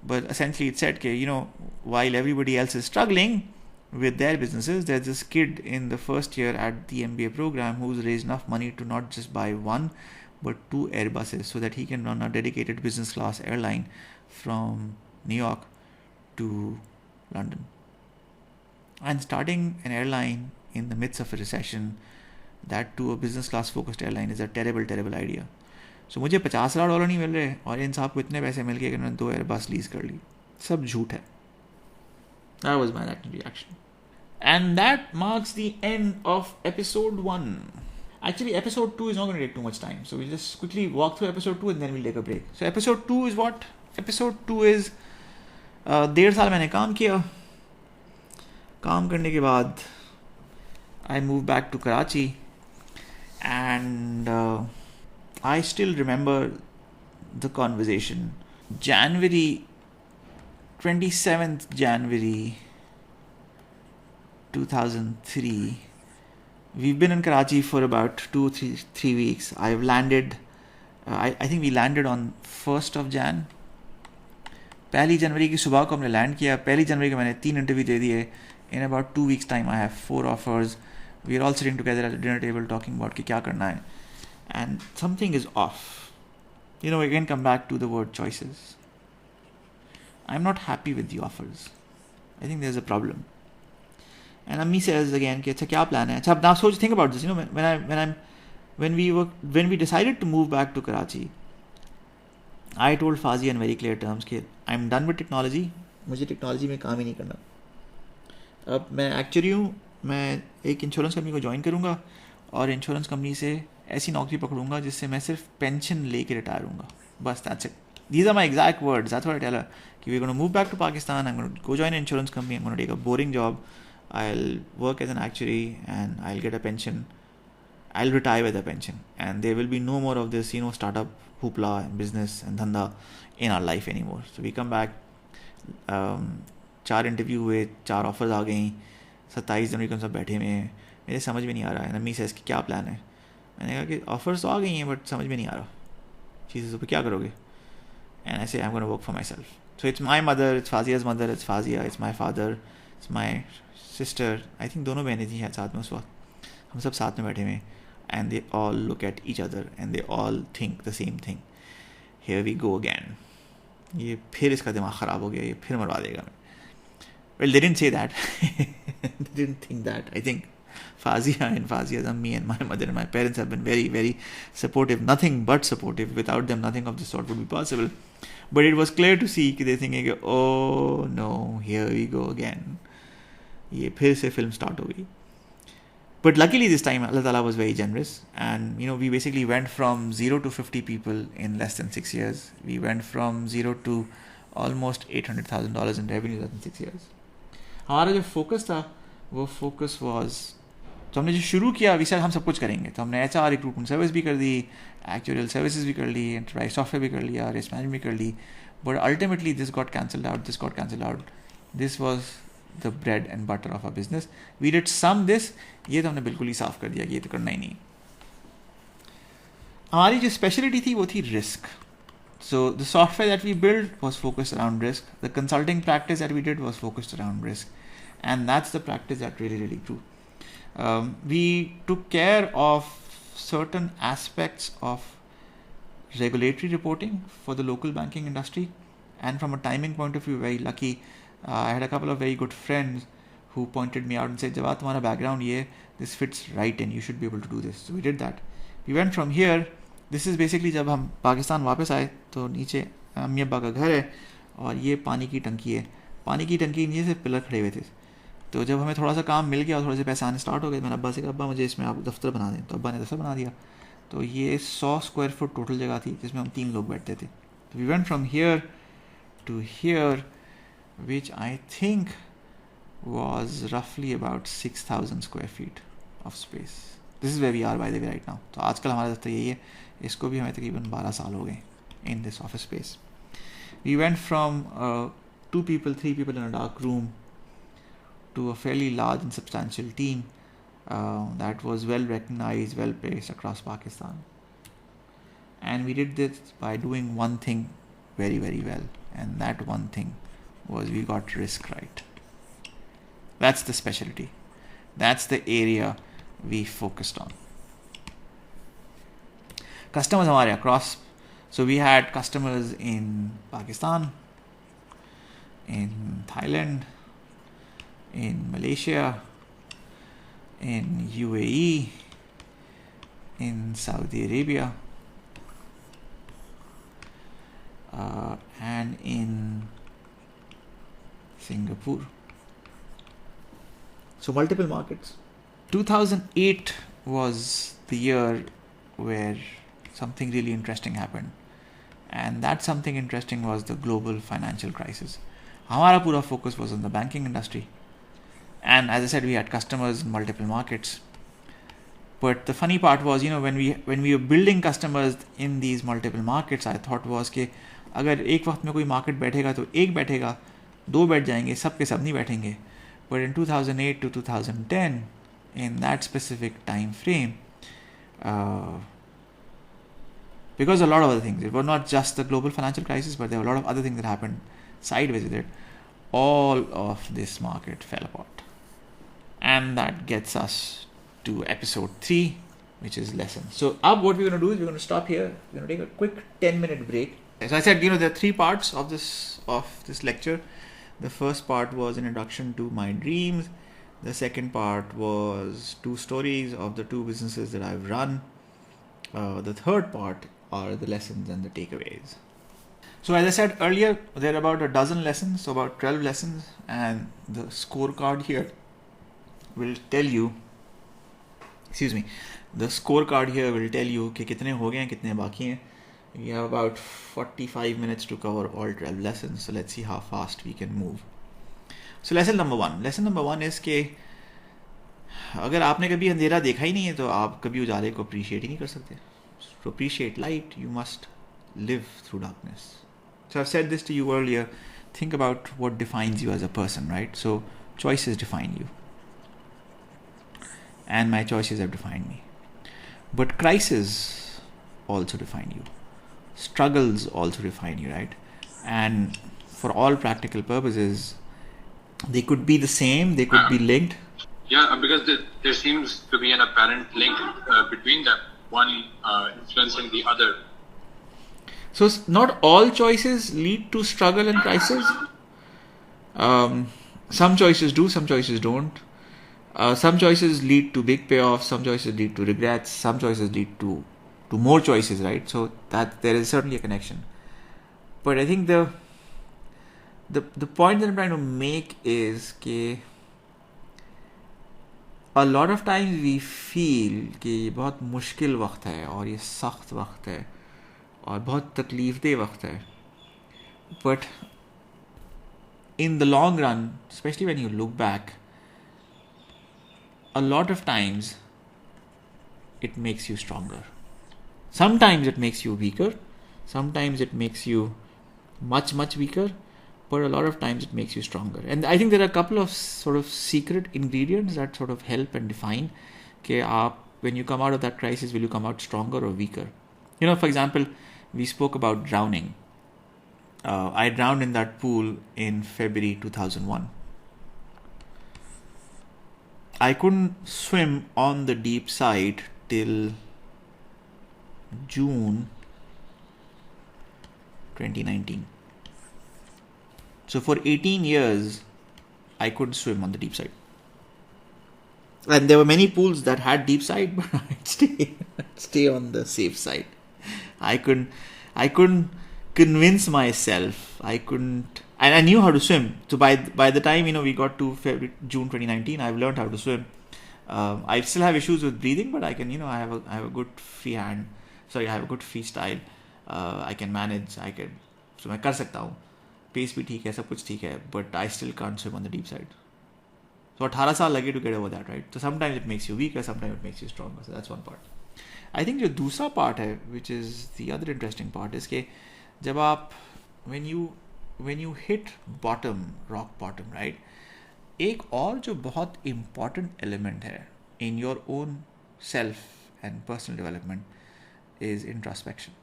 but essentially it said कि, you know, while everybody else is struggling with their businesses, there's this kid in the first year at the MBA program who's raised enough money to not just buy one but 2 Airbuses so that he can run a dedicated business class airline from New York to London. And starting an airline in the midst of a recession, that too a business class focused airline, is a terrible idea. So मुझे $50,000 नहीं मिल रहे और इन साहब को इतने पैसे मिल गए कि उन्होंने 2 Airbus लीज कर ली. सब झूठ है. That was my reaction. And that marks the end of episode 1. Actually, episode 2 is not going to take too much time. So we'll just quickly walk through episode 2 and then we'll take a break. So episode 2 is what? Episode 2 is 1.5 साल मैंने काम किया. काम करने के बाद I moved back to Karachi, and I still remember the conversation. 27th January 2003. We've been in Karachi for about 2-3 weeks. I've landed, I think we landed on 1st of Jan. 1 जनवरी की सुबह को हमने लैंड किया. 1 जनवरी को मैंने 3 interview दे दिए. In about 2 weeks time I have 4 offers. We are all sitting together at the dinner table talking about कि क्या करना है. And something is off. You know, again come back to the word choices. I'm not happy with the offers. I think there's a problem. And Ammi says again कि अच्छा क्या plan है. अच्छा now think about this. You know, when we decided to move back to Karachi, I told Fazi in very clear terms कि I'm done with technology. मुझे technology में काम ही नहीं करना. अब मैं एक्चुअली हूँ, मैं एक इंश्योरेंस कंपनी को ज्वाइन करूँगा और इंश्योरेंस कंपनी से ऐसी नौकरी पकड़ूंगा जिससे मैं सिर्फ पेंशन लेके रिटायर होऊंगा. बस that's it. these are my exact words. That's what I tell her. We're going to move back to Pakistan. I'm going to go join an insurance company. I'm going to take a boring job. I'll work as an actuary and I'll get a pension. I'll retire with a pension. And there will be no more of this, startup hoopla and business and dhanda in our life anymore. So we come back. 4 interview हुए, 4 offers आ गई, 27 जनवरी को सब बैठे हुए हैं. मेरे समझ में नहीं आ रहा है. अम्मी सेज कि क्या प्लान है. मैंने कहा कि ऑफर्स तो आ गई हैं बट समझ में नहीं आ रहा चीज़ें, तो क्या करोगे. And I say I am gonna work for myself. So it's my mother, it's Fazia's mother, it's Fazia, it's my father, it's my sister. I think दोनों बहनें थी साथ में उस वक्त. हम सब साथ में बैठे हुए. And they all look at each other and they all think the same thing. Here we go again. ये फिर इसका दिमाग ख़राब हो गया, ये फिर मरवा देगा. Well, they didn't say that. They didn't think that. I think Fazia and Fazia's me and my mother and my parents have been very, very supportive. Nothing but supportive. Without them, nothing of this sort would be possible. But it was clear to see that they're thinking, oh no, here we go again. ये फिर से film start हो गई. But luckily this time Allah Ta'ala was very generous, and we basically went from 0 to 50 people in less than 6 years. We went from 0 to almost $800,000 in revenue in 6 years. हमारा जो focus था वो focus was, तो हमने जो शुरू किया we said हम सब कुछ करेंगे. तो हमने HR रिक्रूटमेंट सर्विस भी कर दी, एक्चुअरियल सर्विसेज भी कर ली, एंटरप्राइज सॉफ्टवेयर भी कर लिया, रिस्क मैनेजमेंट भी कर ली. But ultimately this got cancelled out. This was the bread and butter of a business. We did some this, ये तो हमने बिल्कुल ही साफ कर दिया कि ये तो करना ही नहीं. हमारी जो स्पेशलिटी थी वो थी risk. So the software that we built was focused around risk. The consulting practice that we did was focused around risk. And that's the practice that really, really grew. We took care of certain aspects of regulatory reporting for the local banking industry. And from a timing point of view, very lucky. I had a couple of very good friends who pointed me out and said, Jawad, tumhara background ye, this fits right in. You should be able to do this. So we did that. We went from here. This is basically जब हम पाकिस्तान वापस आए तो नीचे अम्मी अब्बा का घर है और ये पानी की टंकी है. पानी की टंकी नीचे से पिलर खड़े हुए थे. तो जब हमें थोड़ा सा काम मिल गया और थोड़े से पैसे आने स्टार्ट हो गए, मैंने अब्बा से कहा अब्बा मुझे इसमें आप दफ्तर बना दें. तो अब्बा ने दफ्तर बना दिया. तो ये 100 स्क्वायर फुट टोटल जगह थी जिसमें हम 3 लोग बैठते थे. तो we went from here to here which I think was roughly about 6,000 square feet of space. This is where we are by the way right now. तो आजकल हमारा दफ्तर यही है. इसको भी हमें तकरीबन 12 साल हो गए in this office space. We went from 2 people, 3 people in a dark room to a fairly large and substantial team that was well recognized, well placed across Pakistan. And we did this by doing one thing very, very well. And that one thing was we got risk right. That's the specialty. That's the area we focused on. Customers हमारे across, so we had customers in Pakistan, in Thailand, in Malaysia, in UAE, in Saudi Arabia, and in Singapore. So multiple markets. 2008 was the year where something really interesting happened, and that something interesting was the global financial crisis. Hamara pura focus was on the banking industry, and as I said, we had customers in multiple markets. But the funny part was, when we were building customers in these multiple markets, I thought was कि अगर एक वक्त में कोई market बैठेगा तो एक बैठेगा, 2 बैठ जाएंगे, सब के सब नहीं बैठेंगे. But in 2008 to 2010, in that specific time frame, because a lot of other things, it was not just the global financial crisis, but there were a lot of other things that happened sideways with it, all of this market fell apart. And that gets us to episode 3, which is lessons. So what we're going to do is we're going to stop here. We're going to take a quick 10-minute break. As I said, there are 3 parts of this lecture. The first part was an introduction to my dreams. The second part was 2 stories of the 2 businesses that I've run. The third part are the lessons and the takeaways. So as I said earlier, there are about a dozen lessons, so about 12 lessons, and the scorecard here will tell you, the scorecard here will tell you कि कितने हो गए हैं, कितने बाकी हैं. We have about 45 minutes to cover all 12 lessons, so let's see how fast we can move. So lesson number one is कि अगर आपने कभी अंधेरा देखा ही नहीं है तो आप कभी उजाले को appreciate ही नहीं कर सकते. To appreciate light, you must live through darkness. So I've said this to you earlier. Think about what defines you as a person, right? So choices define you. And my choices have defined me. But crises also define you. Struggles also define you, right? And for all practical purposes, they could be the same, they could be linked. Yeah, because there seems to be an apparent link between them, one influencing the other. So not all choices lead to struggle and crisis. Some choices do, some choices don't. Some choices lead to big payoffs, some choices lead to regrets, some choices lead to more choices, right? So that there is certainly a connection. But I think the point that I'm trying to make is that a lot of times we feel कि ये बहुत मुश्किल वक्त है और ये सख्त वक्त है और बहुत तकलीफदेह वक्त है. But in the long run, especially when you look back, a lot of times it makes you stronger. Sometimes it makes you weaker. Sometimes it makes you much, much weaker. But a lot of times it makes you stronger. And I think there are a couple of sort of secret ingredients that sort of help and define when you come out of that crisis, will you come out stronger or weaker? You know, for example, we spoke about drowning. I drowned in that pool in February 2001. I couldn't swim on the deep side till June 2019. So for 18 years, I couldn't swim on the deep side. And there were many pools that had deep side, but I'd stay on the safe side. I couldn't convince myself. And I knew how to swim. So by the time we got to June 2019, I've learned how to swim. I still have issues with breathing, but I can I have a good free hand. I have a good freestyle. I can manage. So मैं कर सकता हूँ. Pace भी ठीक है, सब कुछ ठीक है, but I still can't swim on the deep side. So 18 साल लगे to get over that, right? So sometimes it makes you weaker, sometimes it makes you stronger. So that's one part. I think जो दूसरा part है, which is the other interesting part, is कि जब आप when you hit rock bottom, right? एक और जो बहुत important element है in your own self and personal development is introspection.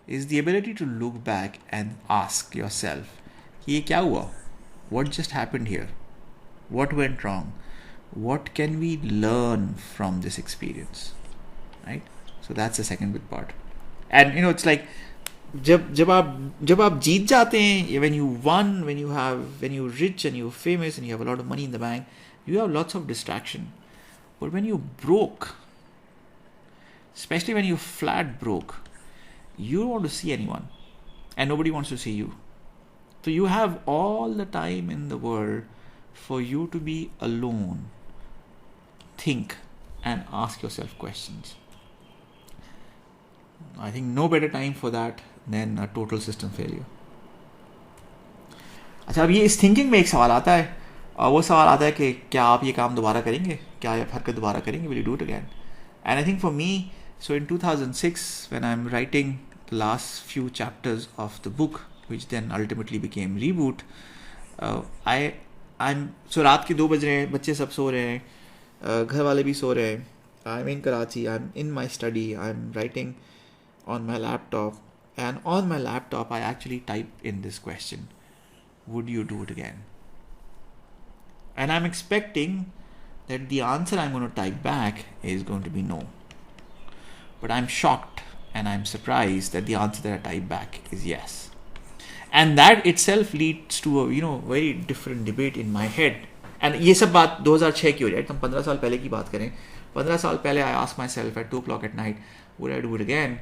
Is the ability to look back and ask yourself, ये क्या हुआ? What just happened here? What went wrong? What can we learn from this experience? Right? So that's the second big part. And it's like जब आप जीत जाते हैं, when you won, when you're rich and you're famous and you have a lot of money in the bank, you have lots of distraction. But when you broke, especially when you flat broke, you don't want to see anyone and nobody wants to see you. So you have all the time in the world for you to be alone, think and ask yourself questions. I think no better time for that than a total system failure. अच्छा, अब ये इस thinking में एक सवाल आता है, और वो सवाल आता है कि क्या आप ये काम दोबारा करेंगे, क्या आप हरकत दोबारा करेंगे, will you do it again? And I think for me, so in 2006 when I'm writing the last few chapters of the book, which then ultimately became Reboot, I'm so रात के 2 बज रहे हैं, बच्चे सब सो रहे हैं, घर वाले भी सो रहे हैं. I'm in Karachi, I'm in my study, I'm writing on my laptop, and on my laptop I actually type in this question: would you do it again? And I'm expecting that the answer I'm going to type back is going to be no. But I'm shocked and I'm surprised that the answer that I type back is yes. And that itself leads to a very different debate in my head. And ये सब बात 2006 की हो रही है, हम 15 साल पहले की बात करें. 15 साल पहले I asked myself at 2 o'clock at night, would I do it again?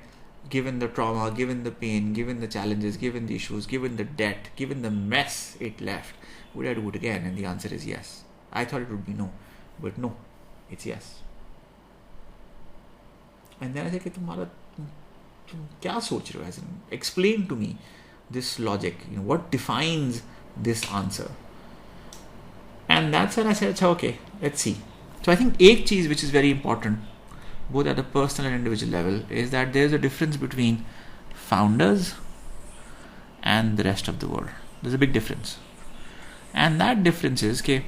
Given the trauma, given the pain, given the challenges, given the issues, given the debt, given the mess it left, would I do it again? And the answer is yes. I thought it would be no, but no, it's yes. And then I think तुम क्या सोच रहे हो, as in explain to me this logic, what defines this answer. And that's when I said, okay, let's see. So I think एक चीज़ which is very important both at a personal and individual level is that there's a difference between founders and the rest of the world. There's a big difference. And that difference is कि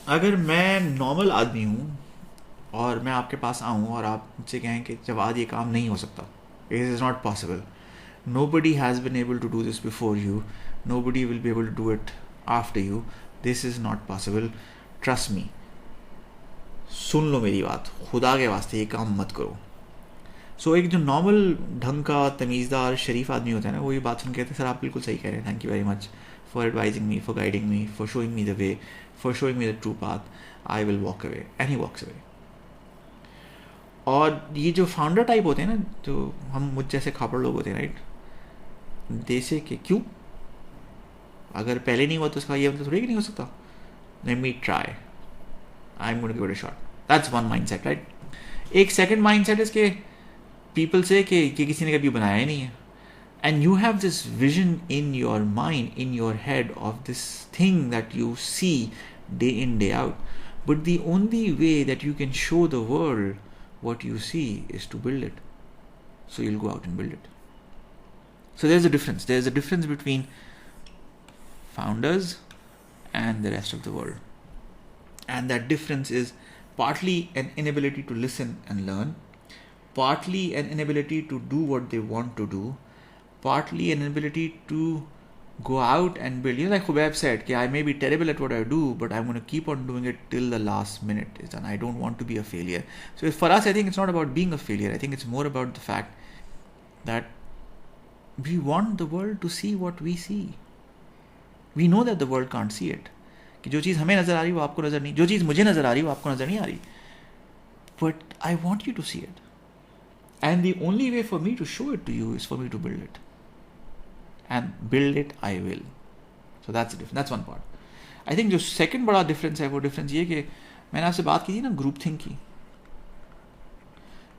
अगर मैं normal आदमी हूँ और मैं आपके पास आऊँ और आप मुझसे कहें कि जवाद ये काम नहीं हो सकता, it is not possible, nobody has been able to do this before you, nobody will be able to do it after you, this is not possible, trust me, सुन लो मेरी बात, खुदा के वास्ते ये काम मत करो. सो एक जो नॉर्मल ढंग का तमीज़दार शरीफ आदमी होता है ना, वो ये बात सुन के कहते हैं सर आप बिल्कुल सही कह रहे हैं, thank you very much for advising me, for guiding me, for showing me the way, for showing me the true path, I will walk away. And he walks away. और ये जो फाउंडर टाइप होते हैं ना, जो हम मुझ जैसे खापड़ लोग होते हैं, राइट, देसे के क्यों, अगर पहले नहीं हुआ तो उसका ये मतलब थोड़ी कि नहीं हो सकता, let me try, I am going to give it a shot. That's one mindset, right. एक सेकंड माइंडसेट इसके people say कि किसी ने कभी बनाया ही नहीं है, and you have this vision in your mind, in your head, of this thing that you see day in day out, but the only way that you can show the world what you see is to build it. So you'll go out and build it. So there's a difference between founders and the rest of the world, and that difference is partly an inability to listen and learn, partly an inability to do what they want to do, partly an inability to go out and build. Like Khubaib said, I may be terrible at what I do, but I'm going to keep on doing it till the last minute is done. I don't want to be a failure. So for us, I think it's not about being a failure. I think it's more about the fact that we want the world to see what we see. We know that the world can't see it. कि जो चीज़ हमें नज़र आ रही वो आपको नज़र नहीं, जो चीज़ मुझे नज़र आ रही वो आपको नज़र नहीं आ रही. But I want you to see it. And the only way for me to show it to you is for me to build it. And build it I will. So that's the difference. That's one part. I think जो second बड़ा difference है वो difference ये कि मैंने आपसे बात की थी ना ग्रुप थिंक की.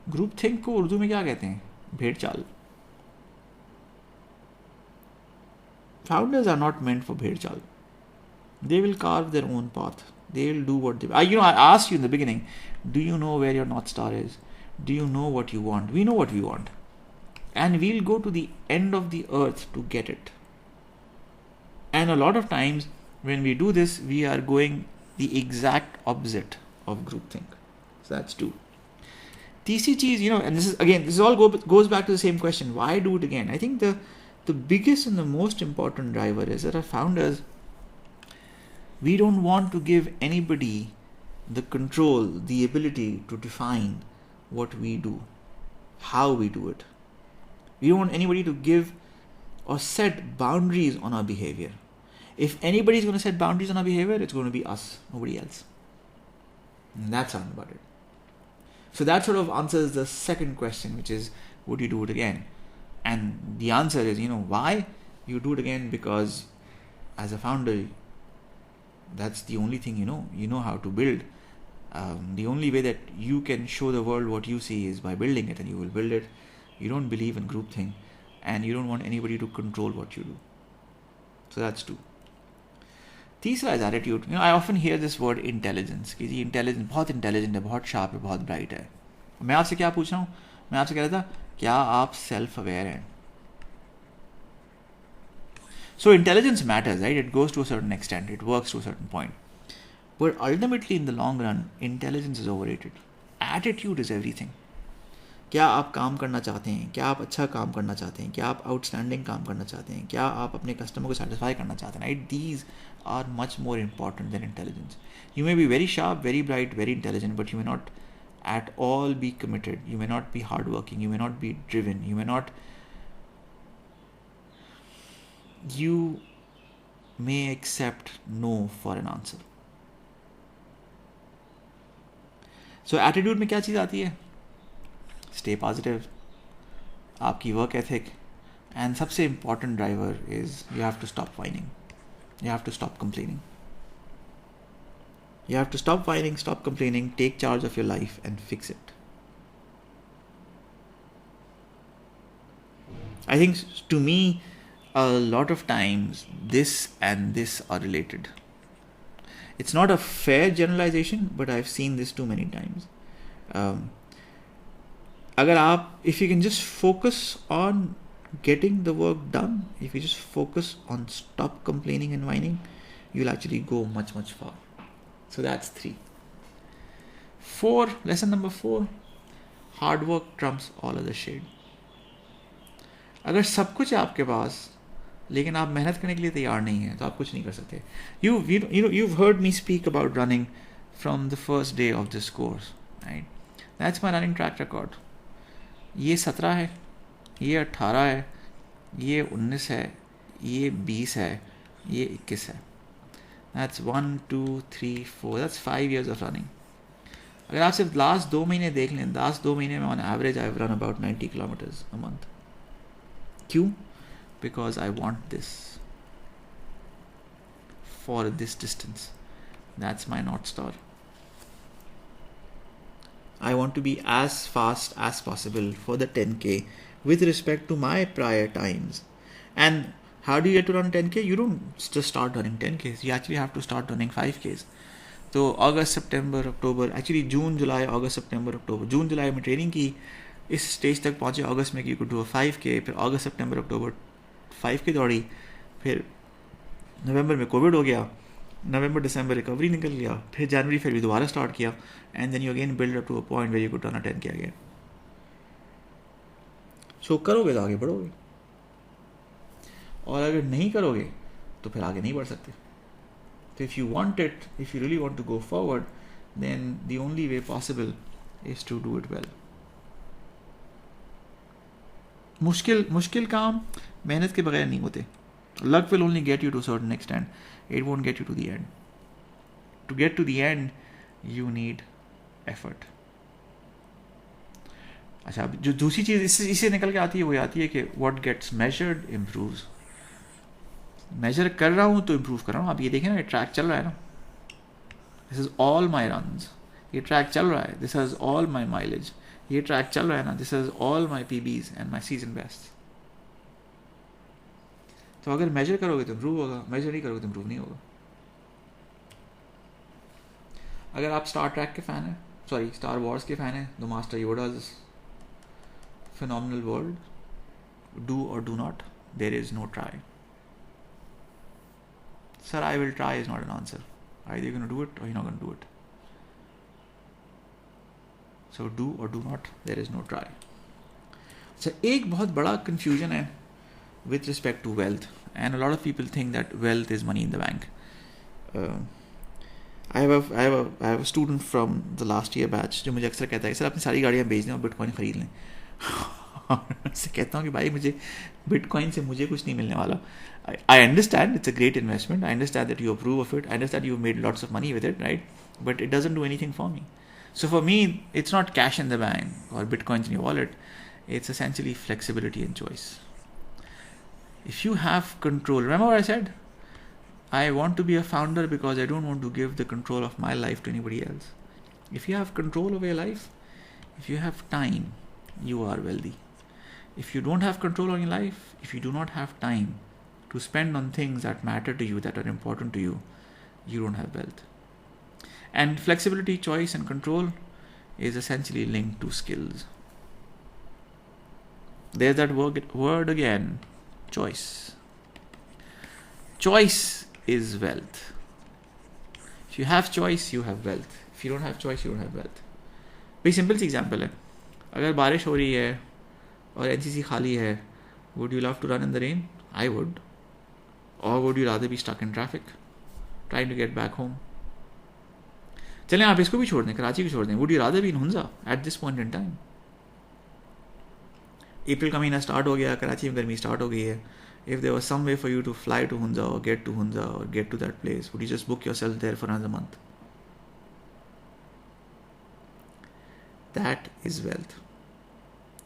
ग्रुप थिंक को उर्दू में क्या कहते हैं? भेड़ चाल. Founders are not meant for भेड़ चाल. They will carve their own path. They will do what they... I asked you in the beginning, do you know where your North Star is? Do you know what you want? We know what we want. And we'll go to the end of the earth to get it. And a lot of times when we do this, we are going the exact opposite of groupthink. So that's two. तीसरी चीज, and this all goes back to the same question. Why do it again? I think the biggest and the most important driver is that our founders, we don't want to give anybody the control, the ability to define what we do, how we do it. We don't want anybody to give or set boundaries on our behavior. If anybody is going to set boundaries on our behavior, it's going to be us, nobody else. And that's all about it. So that sort of answers the second question, which is, would you do it again? And the answer is, why? You do it again because as a founder, that's the only thing you know. You know how to build. The only way that you can show the world what you see is by building it, and you will build it. You don't believe in groupthink, and you don't want anybody to control what you do. So that's two. तीसरा is attitude. I often hear this word intelligence. कि जी intelligent, बहुत intelligent है, बहुत sharp है, बहुत bright है. मैं आपसे क्या पूछ रहा हूँ? मैं आपसे कह रहा था, क्या आप self-aware हैं? So intelligence matters, right? It goes to a certain extent. It works to a certain point. But ultimately, in the long run, intelligence is overrated. Attitude is everything. क्या आप काम करना चाहते हैं? क्या आप अच्छा काम करना चाहते हैं? क्या आप आउटस्टैंडिंग काम करना चाहते हैं? क्या आप अपने कस्टमर को सेटिस्फाई करना चाहते हैं? Right? These are much more important than intelligence. You may be very sharp, very bright, very intelligent, but you may not at all be committed. You may not be hardworking. You may not be driven. You may accept no for an answer. So attitude में क्या चीज़ आती है? Stay positive, आपकी work ethic, and सबसे important driver is you have to stop whining. You have to stop complaining. You have to stop whining, stop complaining, take charge of your life and fix it. I think to me, a lot of times this and this are related. It's not a fair generalization, but I've seen this too many times. If you can just focus on getting the work done, if you just focus on stop complaining and whining, you'll actually go much, much far. So that's 3. 4, lesson number 4, hard work trumps all other shade. अगर सब कुछ है आपके पास लेकिन आप मेहनत करने के लिए तैयार नहीं है तो आप कुछ नहीं कर सकते. You've heard me speak about running from the first day of this course, right? That's my running track record. ये 17 है, ये 18 है, ये 19 है, ये 20 है, ये 21 है. That's 1, 2, 3, 4. That's 5 years of running. अगर आप सिर्फ लास्ट 2 महीने देख लें, लास्ट 2 महीने में on average I've run about 90 kilometers a month. क्यों? Because I want this for this distance. That's my North Star. I want to be as fast as possible for the 10K with respect to my prior times. And how do you get to run 10K? You don't just start running 10Ks. You actually have to start running 5Ks. तो अगस्त सितंबर अक्टूबर, actually जून जुलाई अगस्त सितंबर अक्टूबर, जून जुलाई में training की, इस stage तक पहुँचे अगस्त में कि कुछ 5K, फिर अगस्त सितंबर अक्टूबर 5K दौड़ी, फिर नवंबर में कोविड हो गया, नवंबर दिसंबर रिकवरी निकल गया, फिर जनवरी फिर भी दोबारा स्टार्ट किया, and then you again build up to a point where you could run a 10K again. So करोगे तो आगे बढ़ोगे, और अगर नहीं करोगे तो फिर आगे नहीं बढ़ सकते. So if you want it, if you really want to go forward, then the only way possible is to do it well. मुश्किल काम मेहनत के बगैर नहीं होते. Luck will only get you to a certain extent. It won't get you to the end. To get to the end, you need effort. अच्छा, जो दूसरी चीज़ इससे निकल के आती है वो आती है कि what gets measured improves. Measure कर रहा हूँ तो इम्प्रूव कर रहा हूँ. आप ये देखें ना, ये ट्रैक चल रहा है ना, this is all my runs, ये ट्रैक चल रहा है, this is all my mileage, ये ट्रैक चल रहा है ना, this is all my PBs and my season best. तो अगर मेजर करोगे तो इम्प्रूव होगा, मेजर नहीं करोगे तो इम्प्रूव नहीं होगा. अगर आप स्टार वॉर्स के फैन हैं, द मास्टर योडा's phenomenal world, do or do not, there is no try. Sir, I will try is not an answer. Either you're going to do it or you're not going to do it. So do or do not, there is no try. So एक बहुत बड़ा confusion है with respect to wealth, and a lot of people think that wealth is money in the bank. I have a student from the last year batch जो मुझे अक्सर कहता है, sir अपनी सारी गाड़ियाँ बेच दें और बिटकॉइन खरीद लें. उससे कहता हूँ कि भाई मुझे बिटकॉइन से मुझे कुछ नहीं मिलने वाला. I understand it's a great investment. I understand that you approve of it. I understand you've made lots of money with it, right? But it doesn't do anything for me. So for me, it's not cash in the bank or bitcoins in your wallet. It's essentially flexibility and choice. If you have control, remember what I said? I want to be a founder because I don't want to give the control of my life to anybody else. If you have control over your life, if you have time, you are wealthy. If you don't have control on your life, if you do not have time to spend on things that matter to you, that are important to you, you don't have wealth. And flexibility, choice and control is essentially linked to skills. There's that word again, choice. Choice is wealth. If you have choice, you have wealth. If you don't have choice, you don't have wealth. Very simple example है. अगर बारिश हो रही है और NCC खाली है, would you love to run in the rain? I would. Or would you rather be stuck in traffic, trying to get back home? चलें आप इसको भी छोड़ दें, कराची को छोड़ दें. Would you rather be in Hunza at this point in time? अप्रैल का महीना स्टार्ट हो गया, कराची में गर्मी स्टार्ट हो गई है. If there was some way for you to fly to Hunza or get to Hunza or get to that place, would you just book yourself there for another month? That is wealth.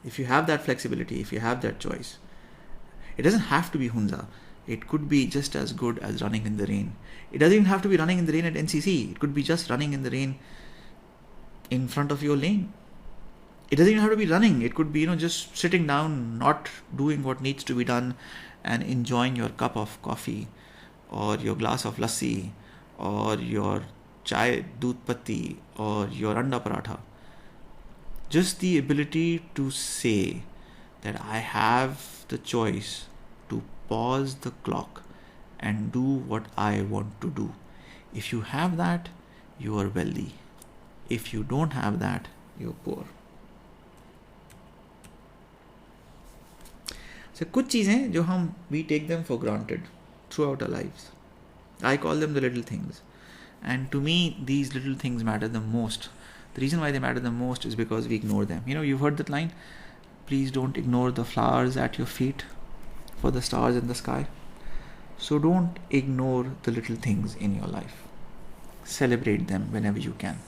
If you have that flexibility, if you have that choice, it doesn't have to be Hunza. It could be just as good as running in the rain. It doesn't even have to be running in the rain at NCC. It could be just running in the rain in front of your lane. It doesn't even have to be running. It could be, just sitting down, not doing what needs to be done, and enjoying your cup of coffee, or your glass of lassi, or your chai doodh patti, or your anda paratha. Just the ability to say that I have the choice to pause the clock and do what I want to do. If you have that, you are wealthy. If you don't have that, you're poor. So कुछ चीज़ें जो हम we take them for granted throughout our lives. I call them the little things. And to me, these little things matter the most. The reason why they matter the most is because we ignore them. You've heard that line, please don't ignore the flowers at your feet for the stars in the sky. So don't ignore the little things in your life. Celebrate them whenever you can.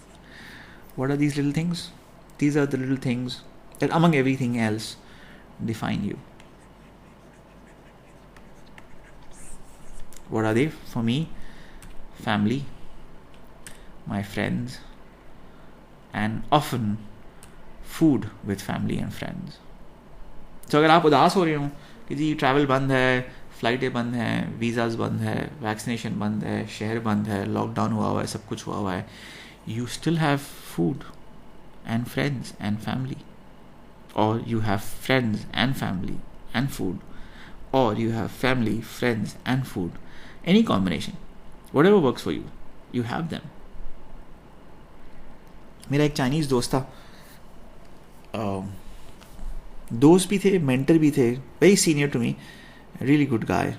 What are these little things? These are the little things that, among everything else, define you. What are they? For me, family, my friends, and often food with family and friends. So अगर आप उदास हो रहे हो कि जी travel बंद है, फ्लाइटें बंद हैं, वीज़ाज बंद है, वैक्सीनेशन बंद है, शहर बंद है, लॉकडाउन हुआ है, सब कुछ हुआ है, you still have food and friends and family, or you have friends and family and food, or you have family, friends and food. Any combination, whatever works for you, you have them. मेरा एक Chinese दोस्त था, दोस्त भी थे, mentor भी थे, very senior to me, really good guy.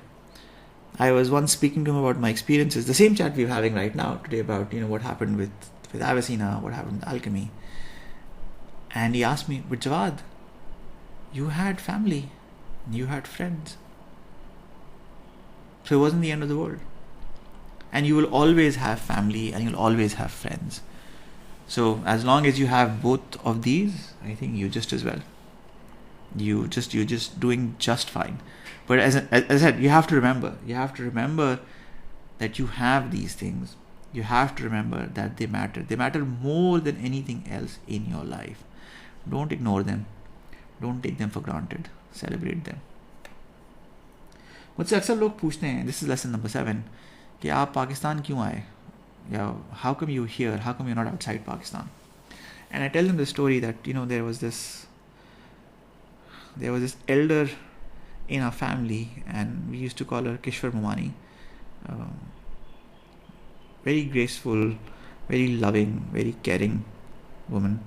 I was once speaking to him about my experiences, the same chat we're having right now today about what happened with Avicenna, what happened with alchemy. And he asked me, but Jawad, you had family, you had friends. So it wasn't the end of the world. And you will always have family and you'll always have friends. So as long as you have both of these, I think you're just as well. You're just doing just fine. But as I said, you have to remember that you have these things. You have to remember that they matter. They matter more than anything else in your life. Don't ignore them. Don't take them for granted. Celebrate them. मुझसे अक्सर लोग पूछते हैं, this is lesson number 7, कि आप पाकिस्तान क्यों आए? Yeah, how come you're here? How come you're not outside Pakistan? And I tell them the story that there was this elder in our family, and we used to call her Kishwar Momani. Very graceful, very loving, very caring woman.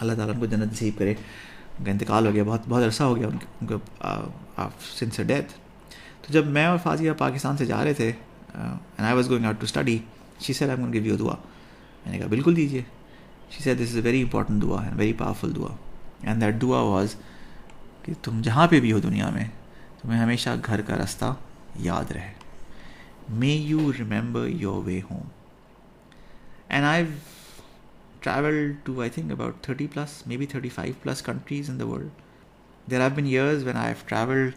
अल्लाह ताला उनको जन्नत नसीब करे. उनका इंतकाल हो गया, बहुत अरसा हो गया उनको since her death. तो जब मैं और फाजिया पाकिस्तान से जा रहे थे, and I was going out to study, she said, I'm going to give you a dua. मैंने कहा बिल्कुल दीजिए. She said, this is a very important dua and very powerful dua. And that dua was कि तुम जहाँ पे भी हो दुनिया में, तुम्हें हमेशा घर का रास्ता याद रहे. May you remember your way home. And I've traveled to, I think, about 30 plus, maybe 35 plus countries in the world. There have been years when I've traveled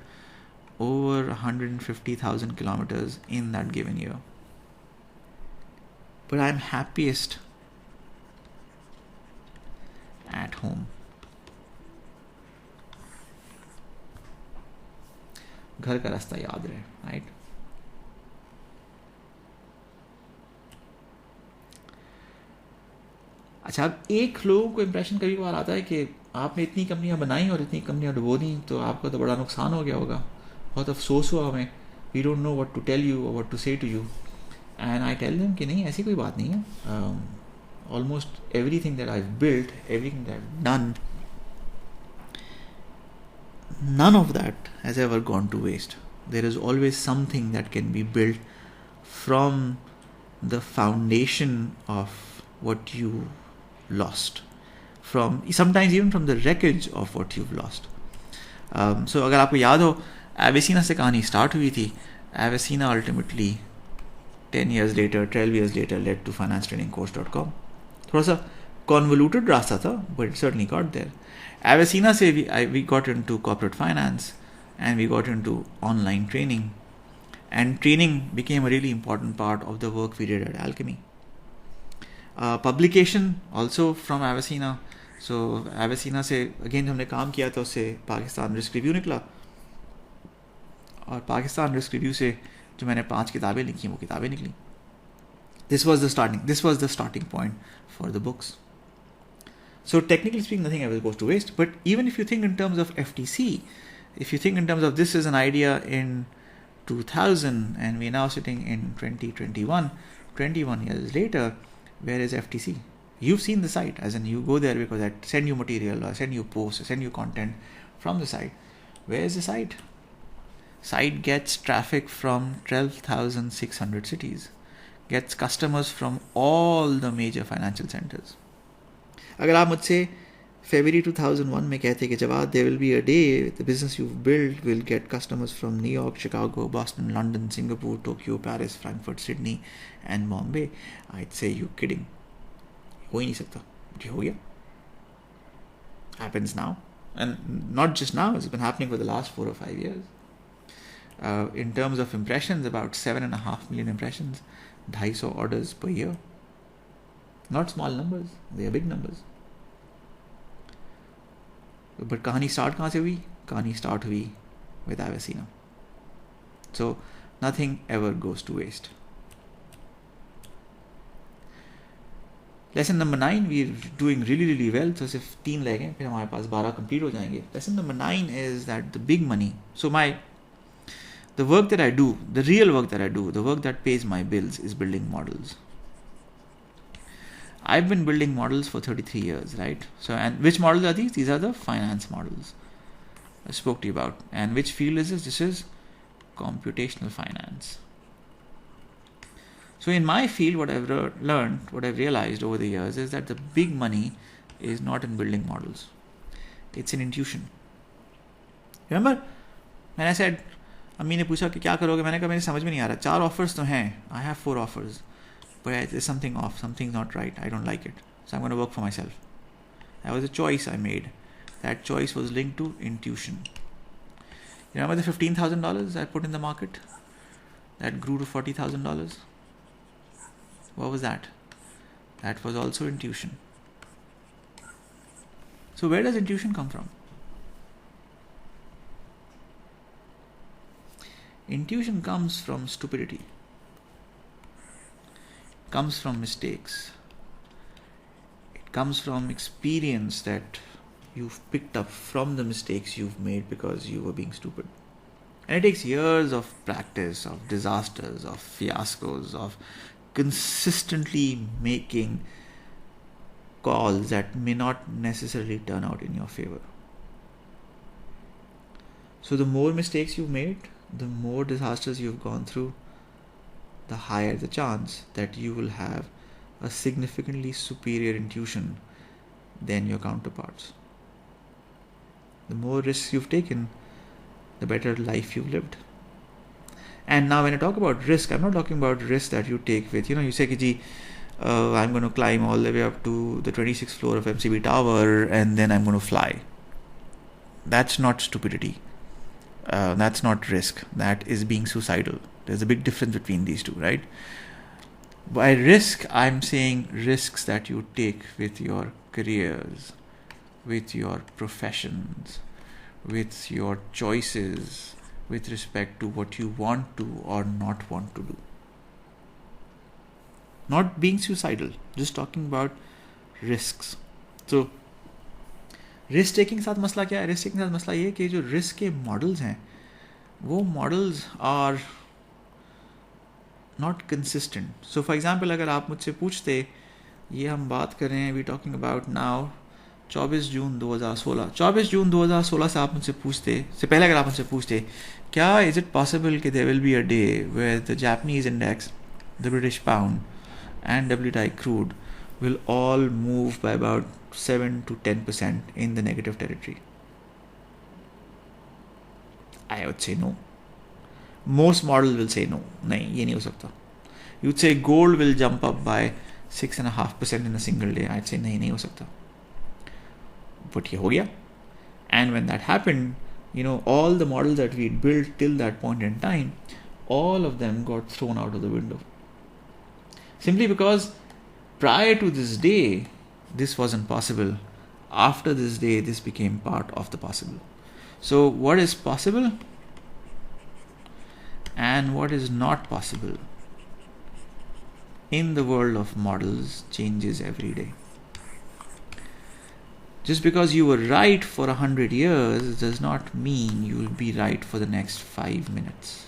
over 150,000 kilometers in that given year. But I'm happiest at home. घर का रास्ता याद रहे, right? अच्छा, अब एक लोगों को इम्प्रेशन कभी कभार आता है कि आपने इतनी कंपनियां बनाई और इतनी कंपनियां डुबो दी, तो आपका तो बड़ा नुकसान हो गया होगा, बहुत अफसोस हुआ हमें. We don't know what to tell you और what to say to you. And I tell them कि नहीं, ऐसी कोई बात नहीं है. Almost everything that I have built, everything that I have done, none of that has ever gone to waste. There is always something that can be built from the foundation of what you lost, from sometimes even from the wreckage of what you've lost. So अगर आपको याद हो, Avicenna से कहानी start हुई थी. Avicenna ultimately 10 years later, 12 years later led to financetrainingcourse.com. थोड़ा सा convoluted रास्ता था, but it certainly got there. Avicenna से we got into corporate finance and we got into online training, and training became a really important part of the work we did at Alchemy. Publication also from Avicenna सो एवेसिना से again हमने काम किया था, उससे Pakistan risk review निकला, और Pakistan risk review से जो मैंने 5 किताबें लिखी वो किताबें निकली. This was the starting point for the books. So technically speaking, nothing ever goes to waste. But even if you think in terms of FTC, if you think in terms of this is an idea in 2000 and we're now sitting in 2021, 21 years later, where is FTC? You've seen the site, as in you go there because I send you material or send you posts or send you content from the site. Where is the site? Site gets traffic from 12,600 cities, gets customers from all the major financial centers. अगर आप मुझसे February 2001 में कहते कि जवाब there will be a day the business you've built will get customers from New York, Chicago, Boston, London, Singapore, Tokyo, Paris, Frankfurt, Sydney and Bombay, I'd say you're kidding. हो ही नहीं सकता. ये हो गया. Happens now, and not just now, it's been happening for the last 4 or 5 years. In terms of impressions, about 7.5 million impressions, 250 orders per year. Not small numbers, they are big numbers. But कहानी start कहाँ से हुई? कहानी start हुई with Avicena. So nothing ever goes to waste. Lesson number 9, we're doing really well. So सिर्फ 3 रह गए, फिर हमारे पास 12 complete हो जाएंगे. Lesson number 9 is that the big money. So the work that I do, the real work that I do, the work that pays my bills is building models. I've been building models for 33 years, right? So, and which models are these? These are the finance models I spoke to you about. And which field is this? This is computational finance. So in my field, what I've learned, what I've realized over the years is that the big money is not in building models. It's in intuition. Remember, when I said, अम्मी ने पूछा कि क्या करोगे, मैंने कहा मेरे समझ में नहीं आ रहा, 4 offers तो हैं, I have 4 offers, but there's something off, something's not right, I don't like it, so I'm going to work for myself. That was a choice I made. That choice was linked to intuition. You remember the $15,000 I put in the market that grew to $40,000? What was that? That was also intuition. So where does intuition come from? Intuition comes from stupidity, comes from mistakes, it comes from experience that you've picked up from the mistakes you've made because you were being stupid. And it takes years of practice, of disasters, of fiascos, of consistently making calls that may not necessarily turn out in your favor. So the more mistakes you've made, the more disasters you've gone through, the higher the chance that you will have a significantly superior intuition than your counterparts. The more risks you've taken, the better life you've lived. And now when I talk about risk, I'm not talking about risk that you take with, you say ki I'm going to climb all the way up to the 26th floor of MCB Tower and then I'm going to fly. That's not stupidity. That's not risk. That is being suicidal. There's a big difference between these two, right? By risk, I'm saying risks that you take with your careers, with your professions, with your choices, with respect to what you want to or not want to do. Not being suicidal, just talking about risks. So, risk taking के साथ मसला क्या है? Risk taking के साथ मसला ये है कि जो रिस्क के मॉडल्स हैं वो models are not consistent. So for example, अगर आप मुझसे पूछते, ये हम बात कर रहे हैं, वी टॉकिंग अबाउट नाउ 24 जून 2016. 24 जून 2016 से आप मुझसे पूछते, से पहले अगर आप मुझसे पूछते, क्या इज़ इट पॉसिबल कि there will be a day where the Japanese index, the British pound and WTI crude will all move by about 7 to 10% in the negative territory? I would say no. Most models will say no. नहीं, ये नहीं हो सकता. You'd say gold will jump up by 6.5% in a single day. I'd say नहीं हो सकता. But ये हो गया. And when that happened, all the models that we'd built till that point in time, all of them got thrown out of the window. Simply because prior to this day, this wasn't possible. after this day, this became part of the possible. So what is possible and what is not possible in the world of models changes every day. Just because you were right for 100 years does not mean you will be right for the next 5 minutes.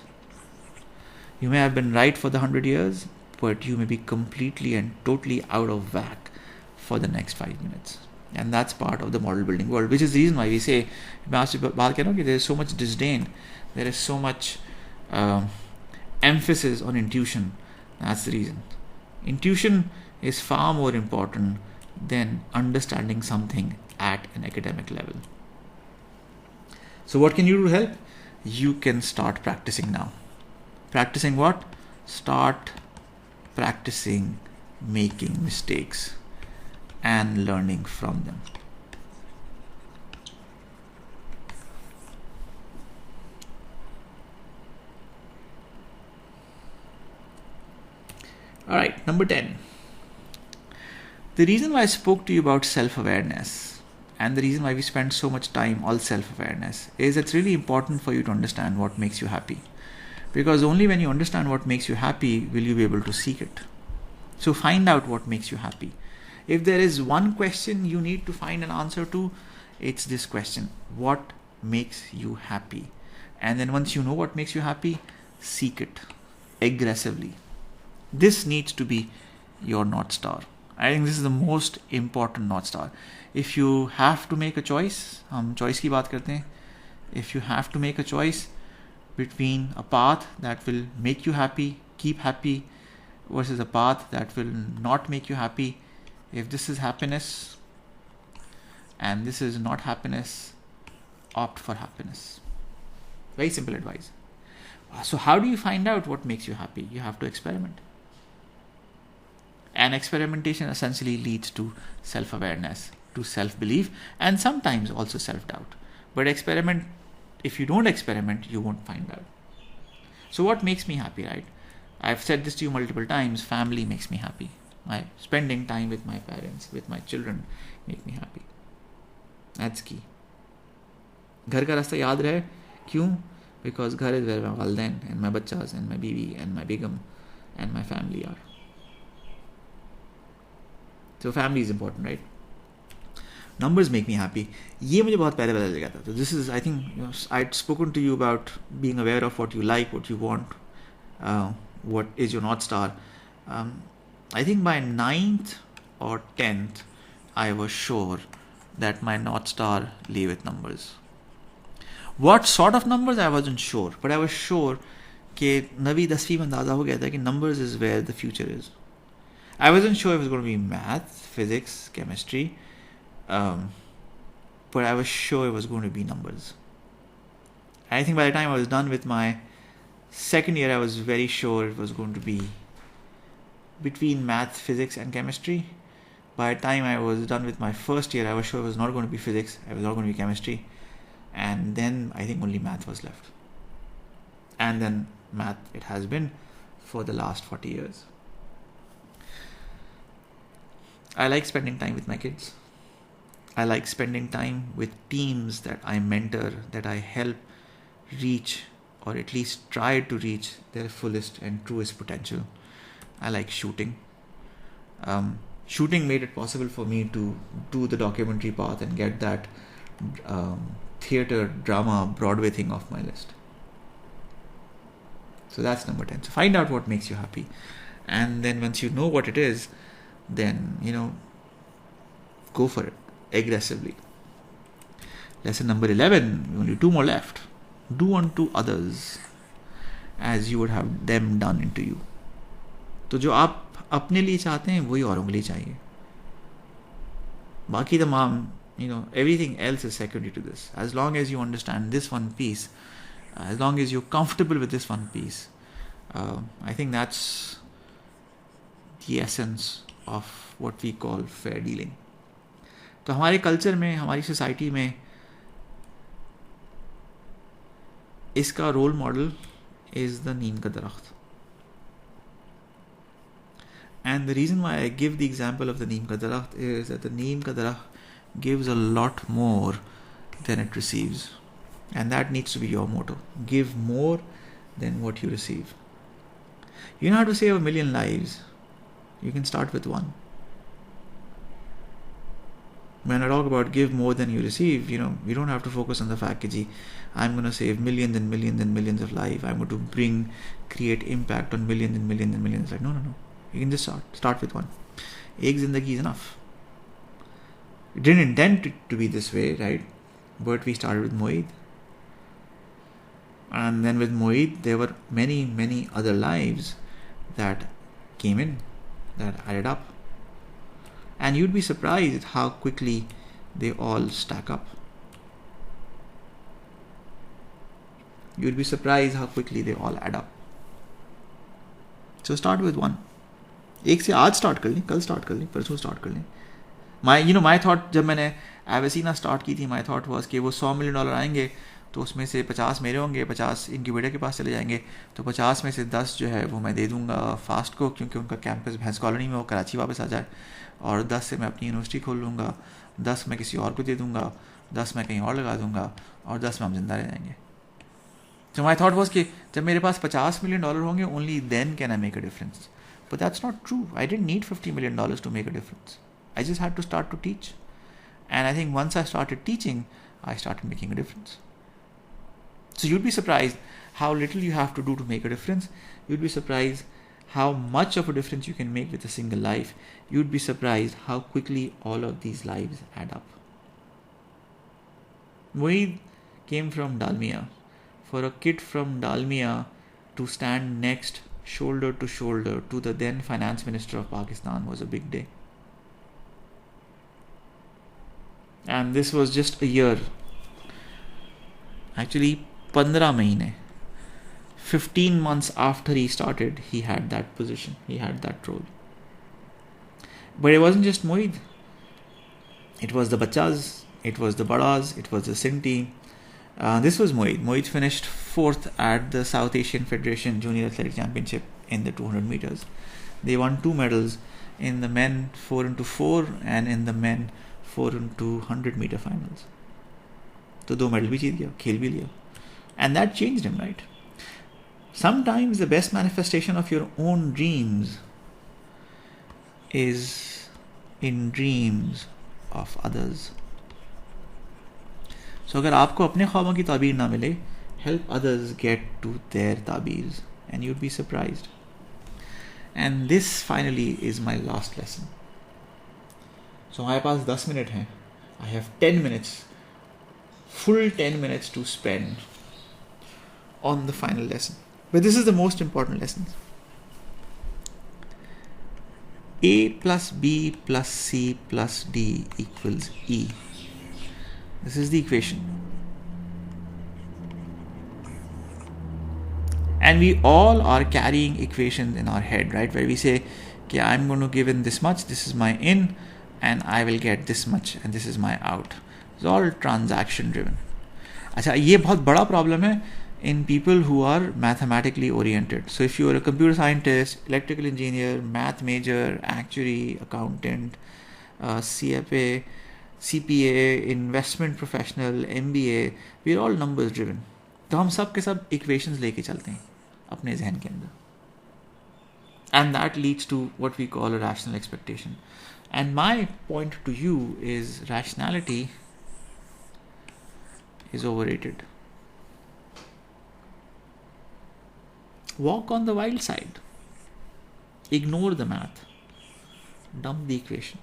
You may have been right for the 100 years, but you may be completely and totally out of whack for the next 5 minutes. And that's part of the model building world, which is the reason why we say, there is so much disdain, there is so much emphasis on intuition. That's the reason. Intuition is far more important than understanding something at an academic level. So what can you do to help? You can start practicing now. Practicing what? Start practicing making mistakes and learning from them. All right, number 10. The reason why I spoke to you about self-awareness and the reason why we spend so much time on self-awareness is it's really important for you to understand what makes you happy. Because only when you understand what makes you happy will you be able to seek it. So find out what makes you happy. If there is one question you need to find an answer to, it's this question: what makes you happy? And then once you know what makes you happy, seek it aggressively. This needs to be your North Star. I think this is the most important North Star. If you have to make a choice, हम choice की बात करते हैं. If you have to make a choice between a path that will make you happy, keep happy, versus a path that will not make you happy, if this is happiness and this is not happiness, opt for happiness. Very simple advice. So how do you find out what makes you happy? You have to experiment. And experimentation essentially leads to self-awareness, to self-belief, and sometimes also self-doubt. But experiment, if you don't experiment, you won't find out. So what makes me happy, right? I've said this to you multiple times. Family makes me happy. Spending time with my parents, with my children, make me happy. That's key. घर का रास्ता याद रहे. क्यों? Because घर is where my walidain and my bachas and my bibi and my begum and my family are. So family is important, right? Numbers make me happy. ये मुझे बहुत पहले पता चल गया था. So this is, I think, I'd spoken to you about being aware of what you like, what you want, what is your North Star. I think by 9th or 10th, I was sure that my North Star lay with numbers. What sort of numbers, I wasn't sure, but I was sure कि 9वीं 10वीं में अंदाजा हो गया था कि numbers is where the future is. I wasn't sure if it was going to be math, physics, chemistry, but I was sure it was going to be numbers. I think by the time I was done with my second year, I was very sure it was going to be between math, physics, and chemistry. By the time I was done with my first year, I was sure it was not going to be physics, it was not going to be chemistry, and then I think only math was left. And then math it has been for the last 40 years. I like spending time with my kids. I like spending time with teams that I mentor, that I help reach, or at least try to reach their fullest and truest potential. I like shooting. Shooting made it possible for me to do the documentary path and get that theater, drama, Broadway thing off my list. So that's number 10. So find out what makes you happy. And then once you know what it is, then, go for it aggressively. Lesson number 11, only 2 more left. Do unto others as you would have them done into you. तो जो आप अपने लिए चाहते हैं वही औरों के लिए चाहिए. बाकी तमाम, everything else is secondary to this. As long as you understand this one piece, as long as you're comfortable with this one piece, I think that's the essence of what we call fair dealing. तो हमारे culture में, हमारी society में इसका role model is the नीम का दरख्त. And the reason why I give the example of the neem ka darakht is that the neem ka darakht gives a lot more than it receives. And that needs to be your motto. Give more than what you receive. You know how to save 1 million lives. You can start with one. When I talk about give more than you receive, we don't have to focus on the fact that I'm going to save millions and millions and millions of lives. I'm going to create impact on millions and millions and millions. Like, no. You can just start with one. Ek zindagi is enough. We didn't intend it to be this way, right? But we started with Moeed. And then with Moeed, there were many, many other lives that came in, that added up. And you'd be surprised how quickly they all stack up. You'd be surprised how quickly they all add up. So start with one. एक से आज start कर लें, कल start कर लें, परसों start कर लें. My thought जब मैंने Avicena start की थी, my thought was कि वो $100 million आएंगे तो उसमें से 50 मेरे होंगे, 50 इनक्यूबेटर के पास चले जाएंगे, तो 50 में से 10 जो है वो मैं दे दूंगा फास्ट को, क्योंकि उनका कैंपस भैंस कॉलोनी में, वो कराची वापस आ जाए, और 10 से मैं अपनी यूनिवर्सिटी खोल लूँगा, 10 मैं किसी और को दे दूँगा, 10 मैं कहीं और लगा दूँगा, और 10 में हम जिंदा रह जाएंगे. So my thought was कि जब मेरे पास $50 million होंगे, only then can I make a difference. But that's not true. I didn't need $50 million to make a difference. I just had to start to teach. And I think once I started teaching, I started making a difference. So you'd be surprised how little you have to do to make a difference. You'd be surprised how much of a difference you can make with a single life. You'd be surprised how quickly all of these lives add up. Moeed came from Dalmia. For a kid from Dalmia to stand next, shoulder to shoulder, to the then finance minister of Pakistan was a big day. And this was just a year. Actually, 15 mahine. 15 months after he started, he had that position. He had that role. But it wasn't just Moeed. It was the Bachas, it was the Badas, it was the Sinti. This was Moeed. Moeed finished 4th at the South Asian Federation Junior Athletic Championship in the 200 meters. They won 2 medals in the men 4x4 and in the men 4x100 meter finals. So 2 medals bhi jeet gaya, khel bhi liya. And that changed him, right? Sometimes the best manifestation of your own dreams is in dreams of others. So अगर आपको अपने ख्वाबों की ताबीर ना मिले, help others get to their Tabir, and you'd be surprised. And this finally is my last lesson. So हमारे पास 10 minutes हैं. I have 10 minutes, full 10 minutes to spend on the final lesson. But this is the most important lesson. A plus B plus C plus D equals E. This is the equation. And we all are carrying equations in our head, right? Where we say, okay, I'm going to give in this much, this is my in, and I will get this much, and this is my out. It's all transaction driven. अच्छा, ये बहुत बड़ा problem है in people who are mathematically oriented. So if you are a computer scientist, electrical engineer, math major, actuary, accountant, CFA, CPA, investment professional, MBA, we are all numbers driven. तो हम सब के सब equations लेके चलते हैं अपने जहन के अंदर. And that leads to what we call a rational expectation. And my point to you is rationality is overrated. Walk on the wild side. Ignore the math. Dump the equation.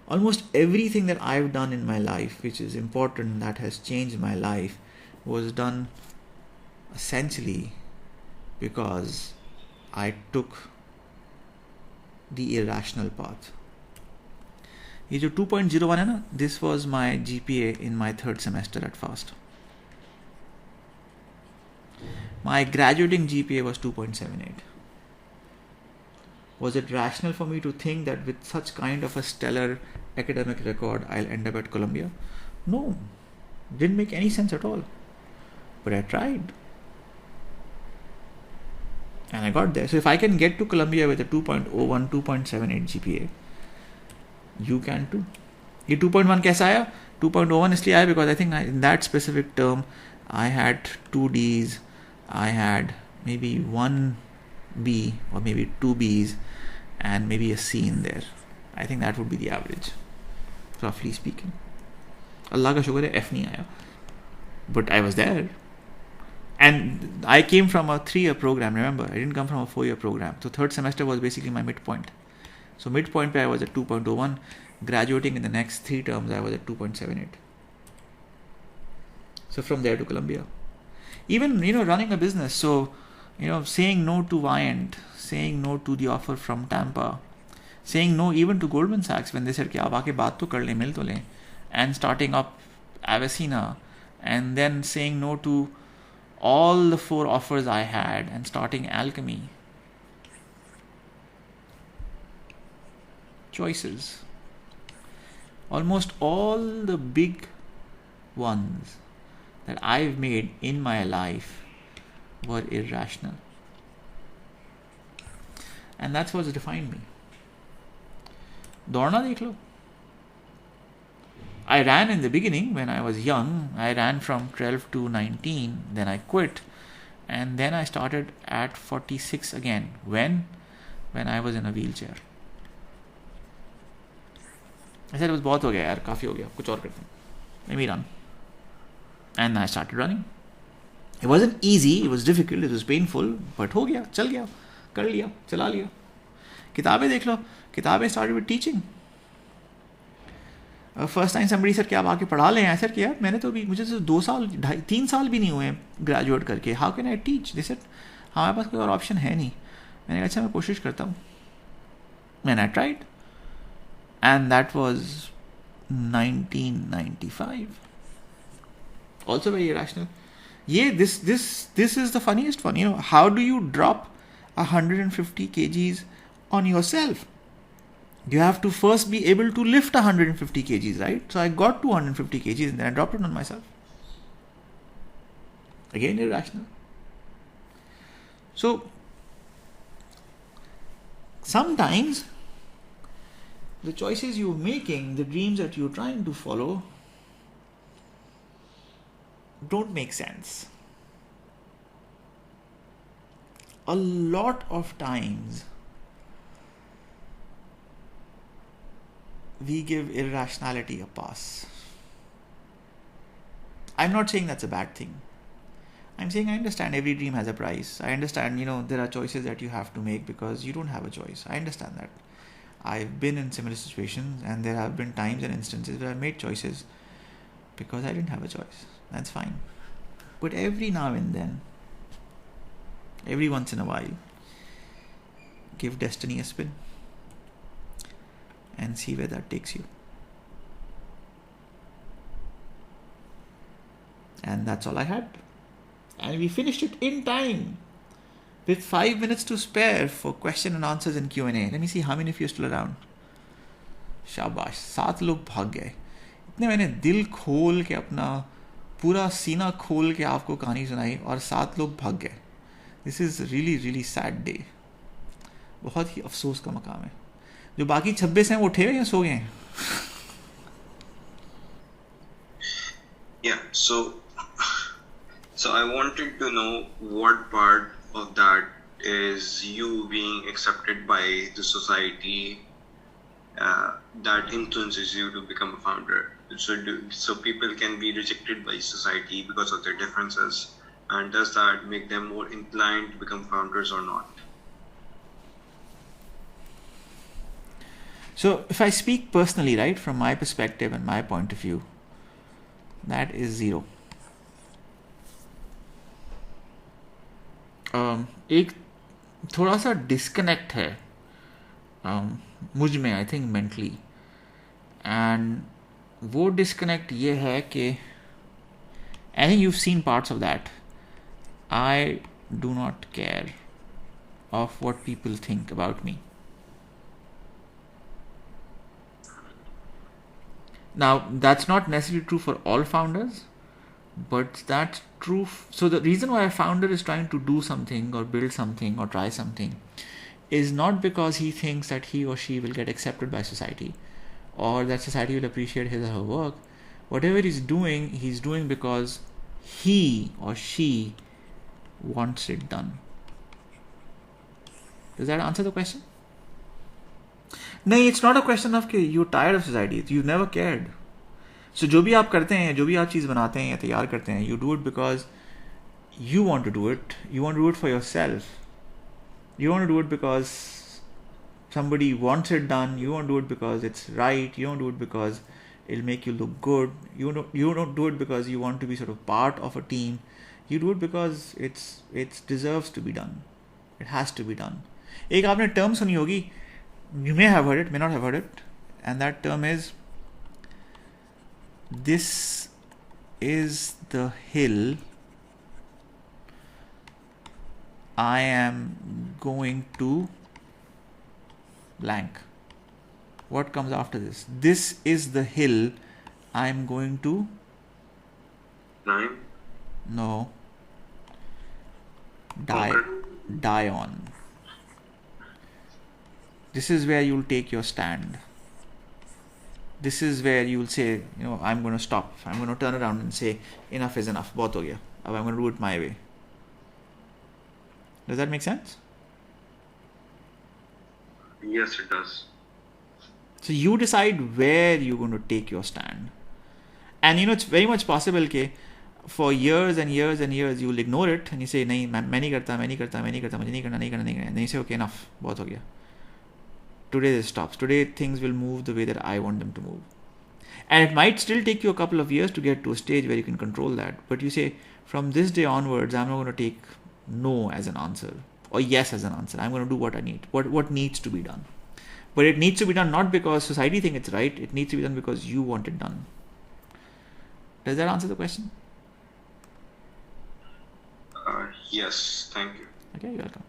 Almost everything that I've done in my life, which is important, that has changed my life, was done essentially because I took the irrational path. ये जो 2.01 है ना, this was my GPA in my 3rd semester at FAST. My graduating GPA was 2.78. Was it rational for me to think that with such kind of a stellar academic record, I'll end up at Columbia? No, didn't make any sense at all. But I tried. And I got there. So if I can get to Columbia with a 2.01, 2.78 GPA, You can too. ये 2.1 कैसा आया? 2.01 इसलिए आया because I think in that specific term I had 2 D's, I had maybe 1 B or maybe 2 B's and maybe a C in there. I think that would be the average, roughly speaking. Allah का शुक्र है F नहीं आया, but I was there. And I came from a 3-year program, remember? I didn't come from a 4-year program. So third semester was basically my midpoint. So midpoint pe I was at 2.01. Graduating in the next 3 terms, I was at 2.78. So from there to Columbia. Even, running a business. So, saying no to Viant, saying no to the offer from Tampa, saying no even to Goldman Sachs when they said, कि आप आके बात तो कर लें, मिल तो लें, and starting up Avicina, and then saying no to all the 4 offers I had and starting Alchemy. Choices. Almost all the big ones that I've made in my life were irrational. And that's what's defined me. दौड़ना देख लो. I ran in the beginning when I was young. I ran from 12 to 19. Then I quit. And then I started at 46 again. When? When I was in a wheelchair. I said, बस बहुत हो गया यार, काफ़ी हो गया, कुछ और करते हैं. Let me run. And I started running. It wasn't easy, it was difficult, it was painful, but हो गया, चल गया, कर लिया, चला लिया. किताबें देख लो, किताबें started with teaching. First time somebody said कि आप आके पढ़ा लें. I said कि यार मैंने तो अभी, मुझे तो 2 साल, 3 साल भी नहीं हुए ग्रेजुएट करके. How can I teach? They said हमारे पास कोई और ऑप्शन है नहीं. मैंने कहा अच्छा मैं कोशिश करता हूँ. And I tried. And that was 1995. Also very irrational. Yeah, this is the funniest one. How do you drop 150 kgs on yourself? You have to first be able to lift 150 kgs, right? So I got 250 kgs and then I dropped it on myself. Again, irrational. So sometimes the choices you're making, the dreams that you're trying to follow, don't make sense. A lot of times we give irrationality a pass. I'm not saying that's a bad thing. I'm saying I understand every dream has a price. I understand, there are choices that you have to make because you don't have a choice. I understand that. I've been in similar situations and there have been times and instances where I made choices because I didn't have a choice. That's fine. But every now and then, every once in a while, give destiny a spin and see where that takes you. And that's all I had. And we finished it in time with 5 minutes to spare for question and answers and Q&A. Let me see how many of you are still around. शाबाश, 7 लोग भाग गए. इतने मैंने दिल खोल के अपना पूरा सीना खोल के आपको कहानी सुनाई और 7 लोग भाग गए. This is really really sad day. बहुत ही अफसोस का मकाम है. जो बाकी 26 हैं वो उठे हुए या सो गए हैं? Yeah, so I wanted to know what part of that is you being accepted by the society that influences you to become a founder. So people can be rejected by society because of their differences, and does that make them more inclined to become founders or not? So if I speak personally, right, from my perspective and my point of view, that is 0. एक थोड़ा सा disconnect है मुझ में, I think mentally. And वो disconnect ये है कि I think you've seen parts of that. I do not care of what people think about me. Now, that's not necessarily true for all founders, but that's true. So the reason why a founder is trying to do something or build something or try something is not because he thinks that he or she will get accepted by society, or that society will appreciate his or her work. Whatever he's doing because he or she wants it done. Does that answer the question? No, it's not a question of कि you're tired of society. You've never cared. So जो भी आप करते हैं, जो भी आप चीज़ बनाते हैं या तैयार करते हैं, you do it because you want to do it. You want to do it for yourself. You want to do it because somebody wants it done. You want to do it because it's right. You don't do it because it'll make you look good. You don't do it because you want to be sort of part of a team. You do it because it deserves to be done. It has to be done. एक आपने term सुनी होगी. You may have heard it, may not have heard it, and that term is, this is the hill I am going to blank. What comes after this? This is the hill I am going to Climb. no die on. This is where you'll take your stand. This is where you'll say, I'm going to stop. I'm going to turn around and say, enough is enough. बहुत हो गया. अब I'm going to do it my way. Does that make sense? Yes, it does. So you decide where you're going to take your stand. And it's very much possible that for years and years and years you will ignore it and you say, नहीं मैं नहीं करता, मुझे नहीं करना. And then you say, okay, enough, बहुत हो गया. Today this stops. Today things will move the way that I want them to move. And it might still take you a couple of years to get to a stage where you can control that. But you say, from this day onwards, I'm not going to take no as an answer or yes as an answer. I'm going to do what I need, what needs to be done. But it needs to be done not because society thinks it's right. It needs to be done because you want it done. Does that answer the question? Yes, thank you. Okay, you're welcome.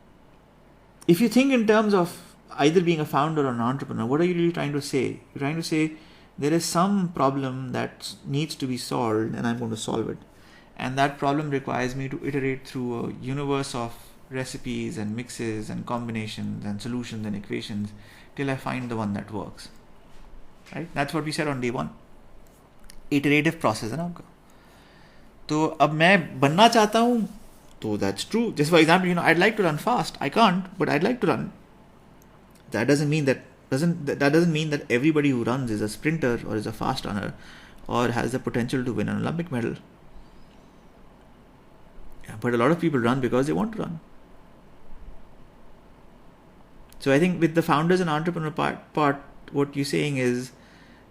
If you think in terms of either being a founder or an entrepreneur, what are you really trying to say? You're trying to say there is some problem that needs to be solved and I'm going to solve it. And that problem requires me to iterate through a universe of recipes and mixes and combinations and solutions and equations till I find the one that works. Right? That's what we said on day one. Iterative process है ना आपका. तो अब मैं बनना चाहता हूँ, तो that's true. Just for example, I'd like to run fast. I can't, but I'd like to run. That doesn't mean that everybody who runs is a sprinter or is a fast runner or has the potential to win an Olympic medal. Yeah, but a lot of people run because they want to run. So I think with the founders and entrepreneur part, what you're saying is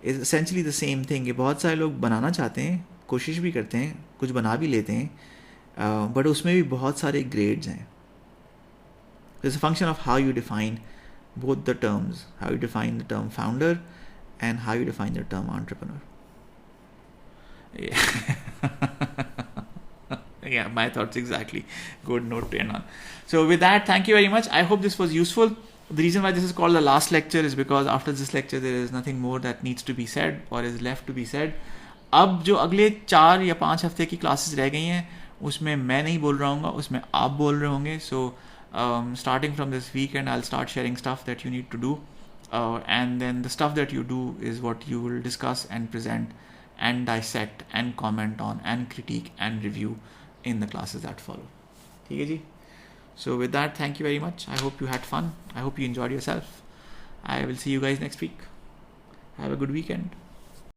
essentially the same thing. कि बहुत सारे लोग बनाना चाहते हैं, कोशिश भी करते हैं, कुछ बना भी लेते हैं, but उसमें भी बहुत सारे grades हैं. It's a function of how you define both the terms, how you define the term founder and how you define the term entrepreneur. Yeah, yeah, my thoughts exactly. Good note to end on. So with that, thank you very much. I hope this was useful. The reason why this is called the last lecture is because after this lecture there is nothing more that needs to be said or is left to be said. अब जो अगले 4 या 5 हफ्ते की classes रह गई हैं उसमें मैं नहीं बोल रहा हूँगा, उसमें आप बोल रहे होंगे. So starting from this weekend I'll start sharing stuff that you need to do, and then the stuff that you do is what you will discuss and present and dissect and comment on and critique and review in the classes that follow. ठीक है जी? So with that, thank you very much. I hope you had fun. I hope you enjoyed yourself. I will see you guys next week. Have a good weekend.